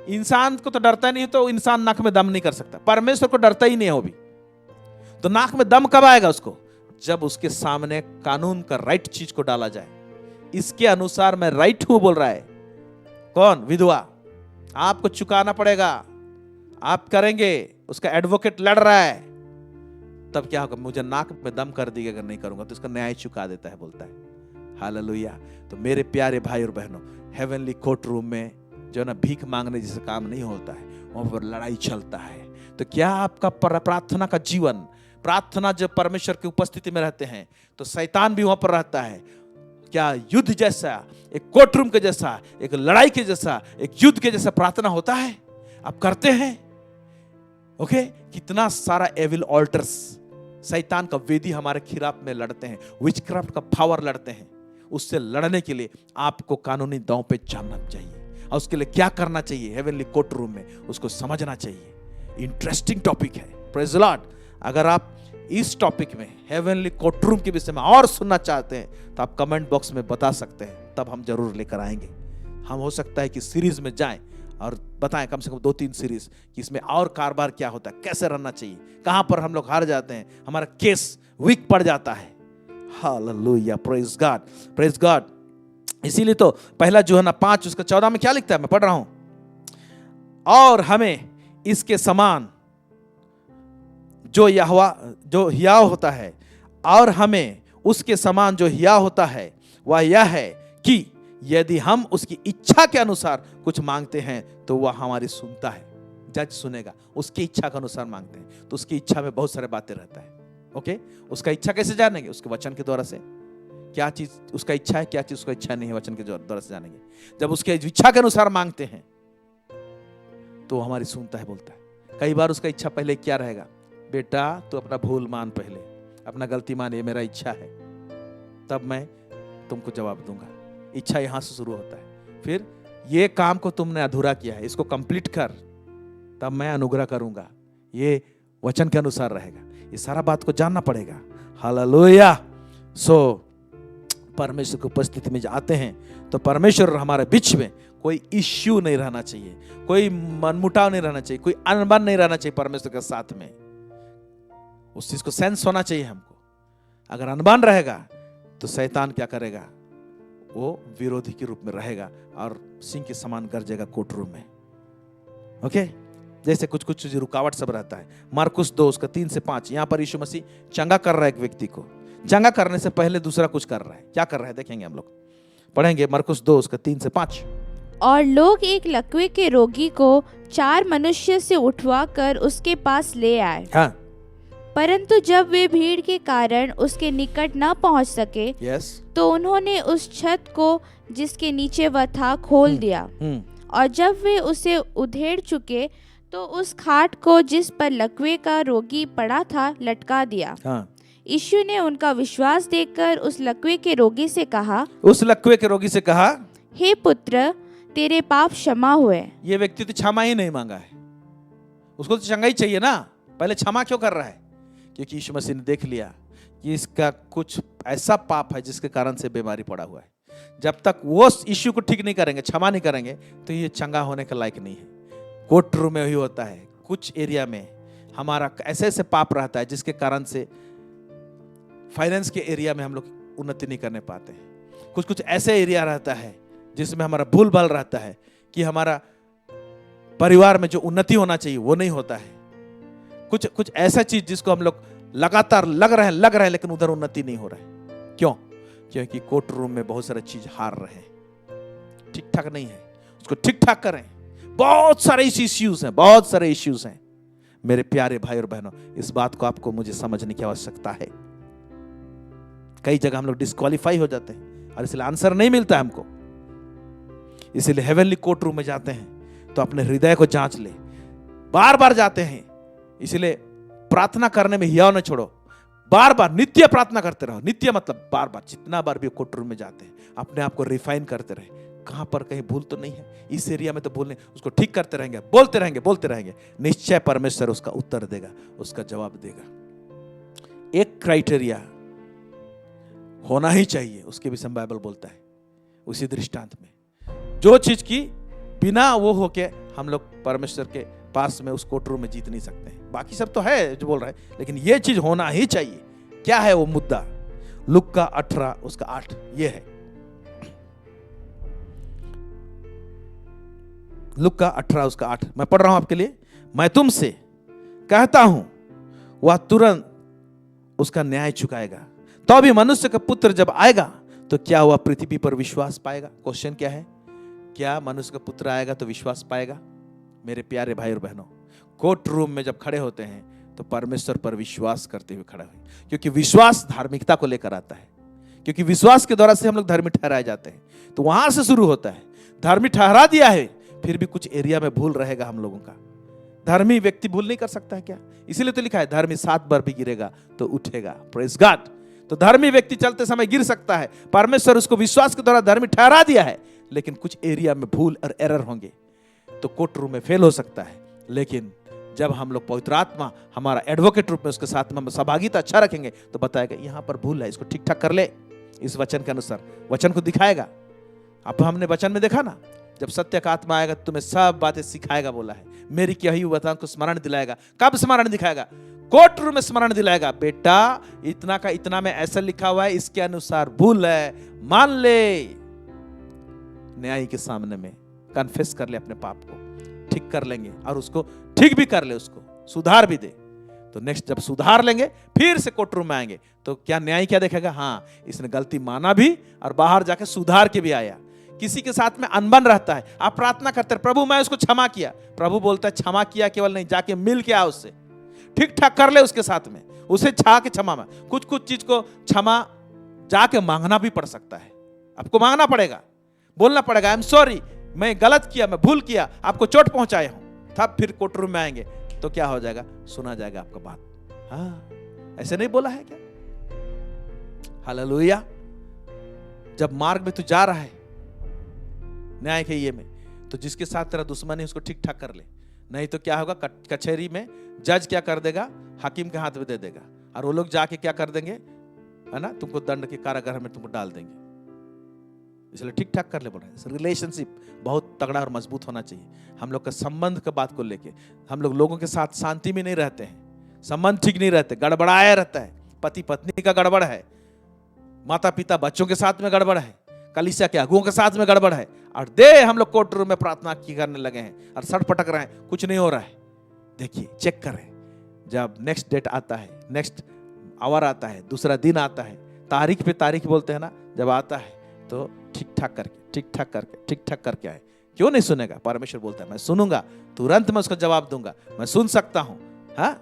इंसान को तो डरता नहीं, तो इंसान नाक में दम नहीं कर सकता। परमेश्वर को डरता ही नहीं हो भी, तो नाक में दम कब आएगा उसको? जब उसके सामने कानून का राइट चीज को डाला जाए। इसके अनुसार मैं राइट हूं बोल रहा है कौन? विधवा। आपको चुकाना पड़ेगा, आप करेंगे। उसका एडवोकेट लड़ रहा है, तब क्या होगा? मुझे नाक में दम कर दिया, अगर नहीं करूंगा तो उसका न्याय चुका देता है, बोलता है। हालेलुया। तो मेरे प्यारे भाई और बहनों, हेवनली कोर्ट रूम में जो ना भीख मांगने जैसे काम नहीं होता है, वहां पर लड़ाई चलता है। तो क्या आपका प्रार्थना का जीवन, प्रार्थना जब परमेश्वर की उपस्थिति में रहते हैं तो शैतान भी वहां पर रहता है। क्या युद्ध जैसा, एक कोर्ट रूम के जैसा, एक लड़ाई के जैसा, एक युद्ध के जैसा प्रार्थना होता है? आप करते हैं? ओके। कितना सारा एविल ऑल्टर्स, शैतान का वेदी हमारे खिलाफ में लड़ते हैं, विचक्राफ्ट का पावर लड़ते हैं। उससे लड़ने के लिए आपको कानूनी दांव पे जाना चाहिए। और उसके लिए क्या करना चाहिए हेवनली कोर्ट रूम में, उसको समझना चाहिए। इंटरेस्टिंग टॉपिक है, प्रेज द लॉर्ड। अगर आप इस टॉपिक में हेवनली कोर्ट रूम के विषय में और सुनना चाहते हैं तो आप कमेंट बॉक्स में बता सकते हैं, तब हम जरूर लेकर आएंगे। हम हो सकता है कि सीरीज में जाएं और बताएं कम से कम 2-3 सीरीज कि इसमें और कारोबार क्या होता है, कैसे रहना चाहिए, कहां पर हम लोग हार जाते हैं, हमारा केस वीक पड़ जाता है। Hallelujah, praise God, praise God. इसीलिए तो पहला यूहन्ना 5 उसका 14 में क्या लिखता है, मैं पढ़ रहा हूं, और हमें इसके समान जो हियाव होता है, और हमें उसके समान जो हियाव होता है वह यह है कि यदि हम उसकी इच्छा के अनुसार कुछ मांगते हैं तो वह हमारी सुनता है। जज सुनेगा, उसकी इच्छा के अनुसार मांगते हैं तो उसकी इच्छा में बहुत सारे बातें रहता है। ओके, उसका इच्छा कैसे जानेंगे? उसके वचन के द्वारा से। क्या चीज उसका इच्छा है, क्या चीज उसका इच्छा नहीं है, वचन के द्वारा से जानेंगे। जब उसके इच्छा के अनुसार मांगते हैं तो हमारी सुनता है, बोलता है। कई बार उसका इच्छा पहले क्या रहेगा, बेटा तू अपना भूल मान, पहले अपना गलती मान, ये मेरा इच्छा है, तब मैं तुमको जवाब दूंगा। इच्छा यहां से शुरू होता है। फिर ये काम को तुमने अधूरा किया है, इसको कंप्लीट कर, तब मैं अनुग्रह करूंगा। ये वचन के अनुसार रहेगा। ये सारा बात को जानना पड़ेगा। हालेलुया। सो परमेश्वर की उपस्थिति में आते हैं तो परमेश्वर हमारे बीच में कोई इश्यू नहीं रहना चाहिए, कोई मनमुटाव नहीं रहना चाहिए, कोई अनबन नहीं रहना चाहिए परमेश्वर के साथ में। उस चीज को सेंस होना चाहिए हमको। अगर अनबन रहेगा तो शैतान क्या करेगा, वो विरोधी के रूप में रहेगा और सिंह के समान गरजेगा कोर्ट रूम में। ओके, जैसे कुछ कुछ रुकावट सब रहता है। मार्कुस 2 उसका 3 से 5, यहां पर यीशु मसीह चंगा कर रहा है एक व्यक्ति को। चंगा करने से पहले दूसरा कुछ कर रहा है। क्या कर रहा है देखेंगे हम लोग, पढ़ेंगे मार्कुस 2 उसका 3 से 5। और लोग एक लकवे के रोगी को 4 मनुष्य से उठवा कर उसके पास ले आए। हाँ, परंतु जब वे भीड़ के कारण उसके निकट न पहुंच सके, तो उन्होंने उस छत को जिसके नीचे वह था खोल दिया, और जब वे उसे उधेड़ चुके तो उस खाट को जिस पर लकवे का रोगी पड़ा था लटका दिया। हाँ। यीशु ने उनका विश्वास देखकर उस लकवे के रोगी से कहा, हे पुत्र, तेरे पाप क्षमा हुए। ये व्यक्ति तो क्षमा ही नहीं मांगा है, उसको तो चंगा ही चाहिए ना। पहले क्षमा क्यों कर रहा है? क्योंकि यीशु मसीह ने देख लिया कि इसका कुछ ऐसा पाप है जिसके कारण से बीमारी पड़ा हुआ है। जब तक वो इश्यू को ठीक नहीं करेंगे, क्षमा नहीं करेंगे, तो ये चंगा होने के लायक नहीं है। कोर्ट रूम में ही होता है। कुछ एरिया में हमारा ऐसे ऐसे पाप रहता है जिसके कारण से फाइनेंस के एरिया में हम लोग उन्नति नहीं करने पाते हैं। कुछ कुछ ऐसे एरिया रहता है जिसमें हमारा भूल भाल रहता है कि हमारा परिवार में जो उन्नति होना चाहिए वो नहीं होता है। कुछ कुछ ऐसा चीज जिसको हम लोग लगातार लग रहे हैं लेकिन उधर उन्नति नहीं हो रहा है। क्यों? क्योंकि कोर्ट रूम में बहुत सारे चीज हार रहे हैं, ठीक ठाक नहीं है, उसको ठीक ठाक करें। बहुत सारे इश्यूज हैं मेरे प्यारे भाई और बहनों। इस बात को आपको मुझे समझने की आवश्यकता है। कई जगह हम लोग डिस्क्वालीफाई हो जाते हैं और इसलिए आंसर नहीं मिलता हमको। इसीलिए हेवनली कोर्ट रूम में जाते हैं तो अपने हृदय को जांच ले, बार बार जाते हैं। इसलिए प्रार्थना करने में हियाव न छोड़ो, बार बार नित्य प्रार्थना करते रहो। नित्य मतलब बार बार, जितना बार भी कोर्ट रूम में जाते हैं अपने आप को रिफाइन करते रहे। कहां पर कहीं भूल तो नहीं है, इस एरिया में तो भूल नहीं, उसको ठीक करते रहेंगे, बोलते रहेंगे। निश्चय परमेश्वर उसका उत्तर देगा, उसका जवाब देगा। एक क्राइटेरिया होना ही चाहिए, उसके विषय में बाइबल बोलता है उसी दृष्टांत में। जो चीज की बिना वो होके हम लोग परमेश्वर के पास में उस कोर्ट रूम में जीत नहीं सकते हैं। बाकी सब तो है जो बोल रहा है, लेकिन ये चीज होना ही चाहिए। क्या है वो मुद्दा? लूका 18 उसका 8 ये है। लूका 18 उसका 8 मैं पढ़ रहा हूं आपके लिए। मैं तुमसे कहता हूं वह तुरंत उसका न्याय चुकाएगा। तो अभी मनुष्य का पुत्र जब आएगा तो क्या वह पृथ्वी पर विश्वास पाएगा? क्वेश्चन क्या है? क्या मनुष्य का पुत्र आएगा तो विश्वास पाएगा? मेरे प्यारे भाई और बहनों, कोर्ट रूम में जब खड़े होते हैं तो परमेश्वर पर विश्वास करते हुए खड़े हुए, क्योंकि विश्वास धार्मिकता को लेकर आता है। क्योंकि विश्वास के द्वारा से हम लोग धर्मी ठहराए जाते हैं, तो वहां से शुरू होता है। धर्मी ठहरा दिया है, फिर भी कुछ एरिया में भूल रहेगा हम लोगों का। धर्मी व्यक्ति भूल नहीं कर सकता है क्या? इसीलिए तो लिखा है धर्मी 7 बार भी गिरेगा तो उठेगा। Praise God. तो धर्मी व्यक्ति चलते समय गिर सकता है, परमेश्वर उसको विश्वास के द्वारा धर्मी ठहरा दिया है, लेकिन कुछ एरिया में भूल और एरर होंगे तो कोर्ट रूम में फेल हो सकता है। लेकिन जब हम लोग पवित्र आत्मा हमारा एडवोकेट रूप में उसके साथ में सहभागिता अच्छा रखेंगे तो बताएगा यहाँ पर भूल है, इसको ठीक ठाक कर ले इस वचन के अनुसार, वचन को दिखाएगा। अब हमने वचन में देखा ना, जब सत्य का आत्मा आएगा तुम्हें सब बातें सिखाएगा बोला है, मेरी क्या ही वचन को स्मरण दिलाएगा। कब स्मरण दिखाएगा? कोर्ट रूम में स्मरण दिलाएगा, बेटा इतना का इतना में ऐसा लिखा हुआ है, इसके अनुसार भूल है, मान ले। न्यायी के सामने में कन्फेस कर ले अपने पाप को, ठीक कर लेंगे और उसको ठीक भी कर ले, उसको सुधार भी दे। तो नेक्स्ट जब सुधार लेंगे फिर से कोर्ट रूम में आएंगे तो क्या न्यायी क्या देखेगा? हाँ, इसने गलती माना भी और बाहर जाके सुधार के भी आया। किसी के साथ में अनबन रहता है, आप प्रार्थना करते हैं प्रभु मैं उसको क्षमा किया, प्रभु बोलता है क्षमा किया केवल नहीं, जाके मिल के आओ उससे, ठीक ठाक कर ले उसके साथ में, उसे छा के क्षमा में। कुछ कुछ चीज को क्षमा जाके मांगना भी पड़ सकता है, आपको मांगना पड़ेगा, बोलना पड़ेगा आई एम सॉरी, मैं गलत किया, मैं भूल किया, आपको चोट पहुंचाया हूं। तब फिर कोर्ट रूम में आएंगे तो क्या हो जाएगा? सुना जाएगा आपका बात। हाँ, ऐसे नहीं बोला है क्या? हालेलुया। जब मार्ग में तू जा रहा है न्याय के ये में, तो जिसके साथ तेरा दुश्मन है उसको ठीक ठाक कर ले, नहीं तो क्या होगा? कचहरी में जज क्या कर देगा? हाकिम के हाथ में दे देगा और वो लोग जाके क्या कर देंगे, है ना, तुमको दंड के कारागार में तुमको डाल देंगे। इसलिए ठीक ठाक कर ले बोल रहे हैं। रिलेशनशिप बहुत तगड़ा और मजबूत होना चाहिए। हम लोग का संबंध के बात को लेके हम लोग लोगों के साथ शांति में नहीं रहते हैं, संबंध ठीक नहीं रहते, गड़बड़ाया रहता है, पति पत्नी का गड़बड़ है, माता पिता बच्चों के साथ में गड़बड़ है, कलीसिया के अगुओं के साथ में गड़बड़ है, और हम लोग कोर्ट रूम में प्रार्थना की करने लगे हैं और सड़ पटक रहे हैं, कुछ नहीं हो रहा है। देखिए, चेक करें, जब नेक्स्ट डेट आता है, नेक्स्ट आवर आता है, दूसरा दिन आता है, तारीख पे तारीख बोलते हैं ना, जब आता है तो ठीक ठाक करके आए। क्यों नहीं सुनेगा? परमेश्वर बोलता है मैं सुनूंगा, तुरंत मैं उसका जवाब दूंगा, मैं सुन सकता हूं। हाँ,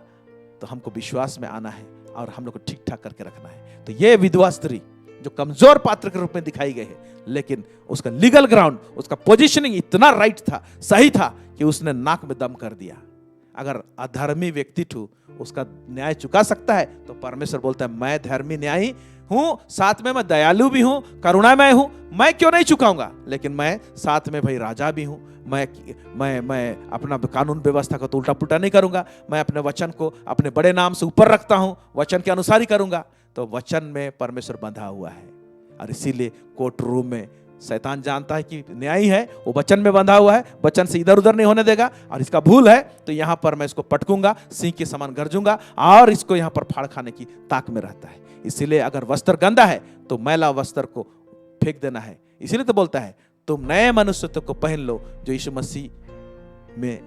तो हमको विश्वास में आना है और हम लोग को ठीक ठाक करके रखना है। तो ये विधवा स्त्री जो कमजोर पात्र के रूप में दिखाई गई है, लेकिन उसका लीगल ग्राउंड, उसका पोजीशनिंग इतना राइट था, सही था कि उसने नाक में दम कर दिया। अगर अधर्मी व्यक्ति उसका न्याय चुका सकता है तो परमेश्वर बोलता है मैं धर्मी न्यायी हूं, साथ में मैं दयालु भी हूं, करुणामय हूं, मैं क्यों नहीं चुकाऊंगा, लेकिन मैं साथ में भाई राजा भी हूं। मैं अपना कानून व्यवस्था को तो उल्टा पुल्टा नहीं करूंगा, मैं अपने वचन को अपने बड़े नाम से ऊपर रखता हूं, वचन के अनुसार ही करूंगा। तो वचन में परमेश्वर बंधा हुआ है और इसीलिए कोर्ट रूम में शैतान जानता है कि न्यायी है, वो वचन में बंधा हुआ है, वचन से इधर उधर नहीं होने देगा, और इसका भूल है तो यहां पर मैं इसको पटकूंगा, सिंह के समान गरजूंगा और इसको यहां पर फाड़ खाने की ताक में रहता है। इसीलिए अगर वस्त्र गंदा है तो मैला वस्त्र को फेंक देना है। इसीलिए तो बोलता है तुम नए मनुष्यत्व को पहन लो जो यीशु मसीह में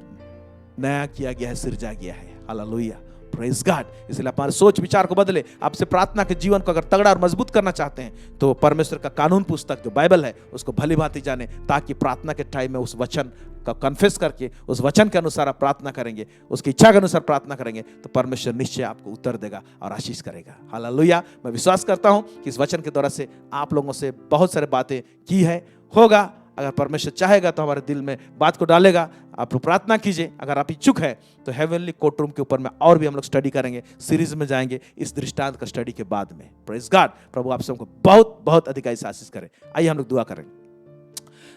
नया किया गया है, सिरजा गया है। Hallelujah, praise God. इसलिए हमारे सोच विचार को बदले। आपसे प्रार्थना के जीवन को अगर तगड़ा और मजबूत करना चाहते हैं तो परमेश्वर का कानून पुस्तक जो बाइबल है उसको भली भांति जाने, ताकि प्रार्थना के टाइम में उस वचन का कन्फेस करके उस वचन के अनुसार आप प्रार्थना करेंगे, उसकी इच्छा के अनुसार प्रार्थना करेंगे तो परमेश्वर निश्चय आपको उत्तर देगा और आशीष करेगा। हालेलुया। मैं विश्वास करता हूं कि इस वचन के द्वारा से आप लोगों से बहुत सारे बातें की है, होगा। अगर परमेश्वर चाहेगा तो हमारे दिल में बात को डालेगा। आप लोग प्रार्थना कीजिए। अगर आप इच्छुक है तो हेवनली कोर्ट रूम के ऊपर में और भी हम लोग स्टडी करेंगे, सीरीज में जाएंगे इस दृष्टांत का स्टडी के बाद में। Praise God. प्रभु आप सबको बहुत बहुत अधिक आशीष करे। आइए हम लोग दुआ करेंगे।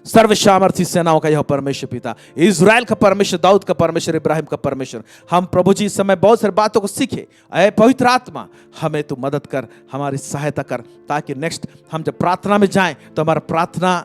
सर्वसामर्थी सेनाओं का यह परमेश्वर पिता, इज़राइल का परमेश्वर, दाऊद का परमेश्वर, इब्राहिम का परमेश्वर, हम प्रभु जी इस समय बहुत सारी बातों को सीखे। ऐ पवित्र आत्मा हमें तू मदद कर, हमारी सहायता कर, ताकि नेक्स्ट हम जब प्रार्थना में जाएं तो हमारा प्रार्थना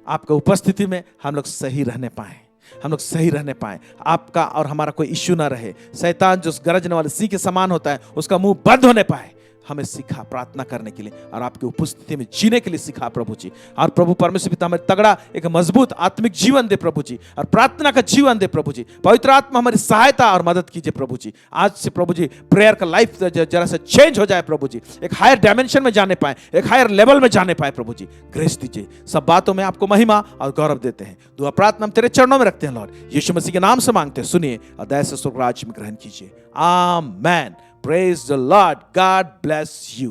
आपके उपस्थिति में हम लोग सही रहने पाएं, हम लोग सही रहने पाएं, आपका और हमारा कोई इश्यू ना रहे। शैतान जो गरजने वाले सिंह के समान होता है उसका मुंह बंद होने पाए। हमें सिखा प्रार्थना करने के लिए और आपकी उपस्थिति में जीने के लिए सिखा प्रभु जी। और प्रभु परमेश्वर पिता हमें तगड़ा एक मजबूत आत्मिक जीवन दे प्रभु जी, और प्रार्थना का जीवन दे प्रभु जी। पवित्र आत्मा हमारी सहायता और मदद कीजिए प्रभु जी। आज से प्रभु जी प्रेयर का लाइफ जरा से चेंज हो जाए प्रभु जी, एक हायर डायमेंशन में जाने पाए, एक हायर लेवल में जाने पाए प्रभु जी। ग्रेस दीजिए। सब बातों में आपको महिमा और गौरव देते हैं। दुआ प्रार्थना हम तेरे चरणों में रखते हैं लॉर्ड, यीशु मसीह के नाम से मांगते हैं, सुनिए और दया से स्वर्ग राज्य में ग्रहण कीजिए। आमेन। Praise the Lord. God bless you.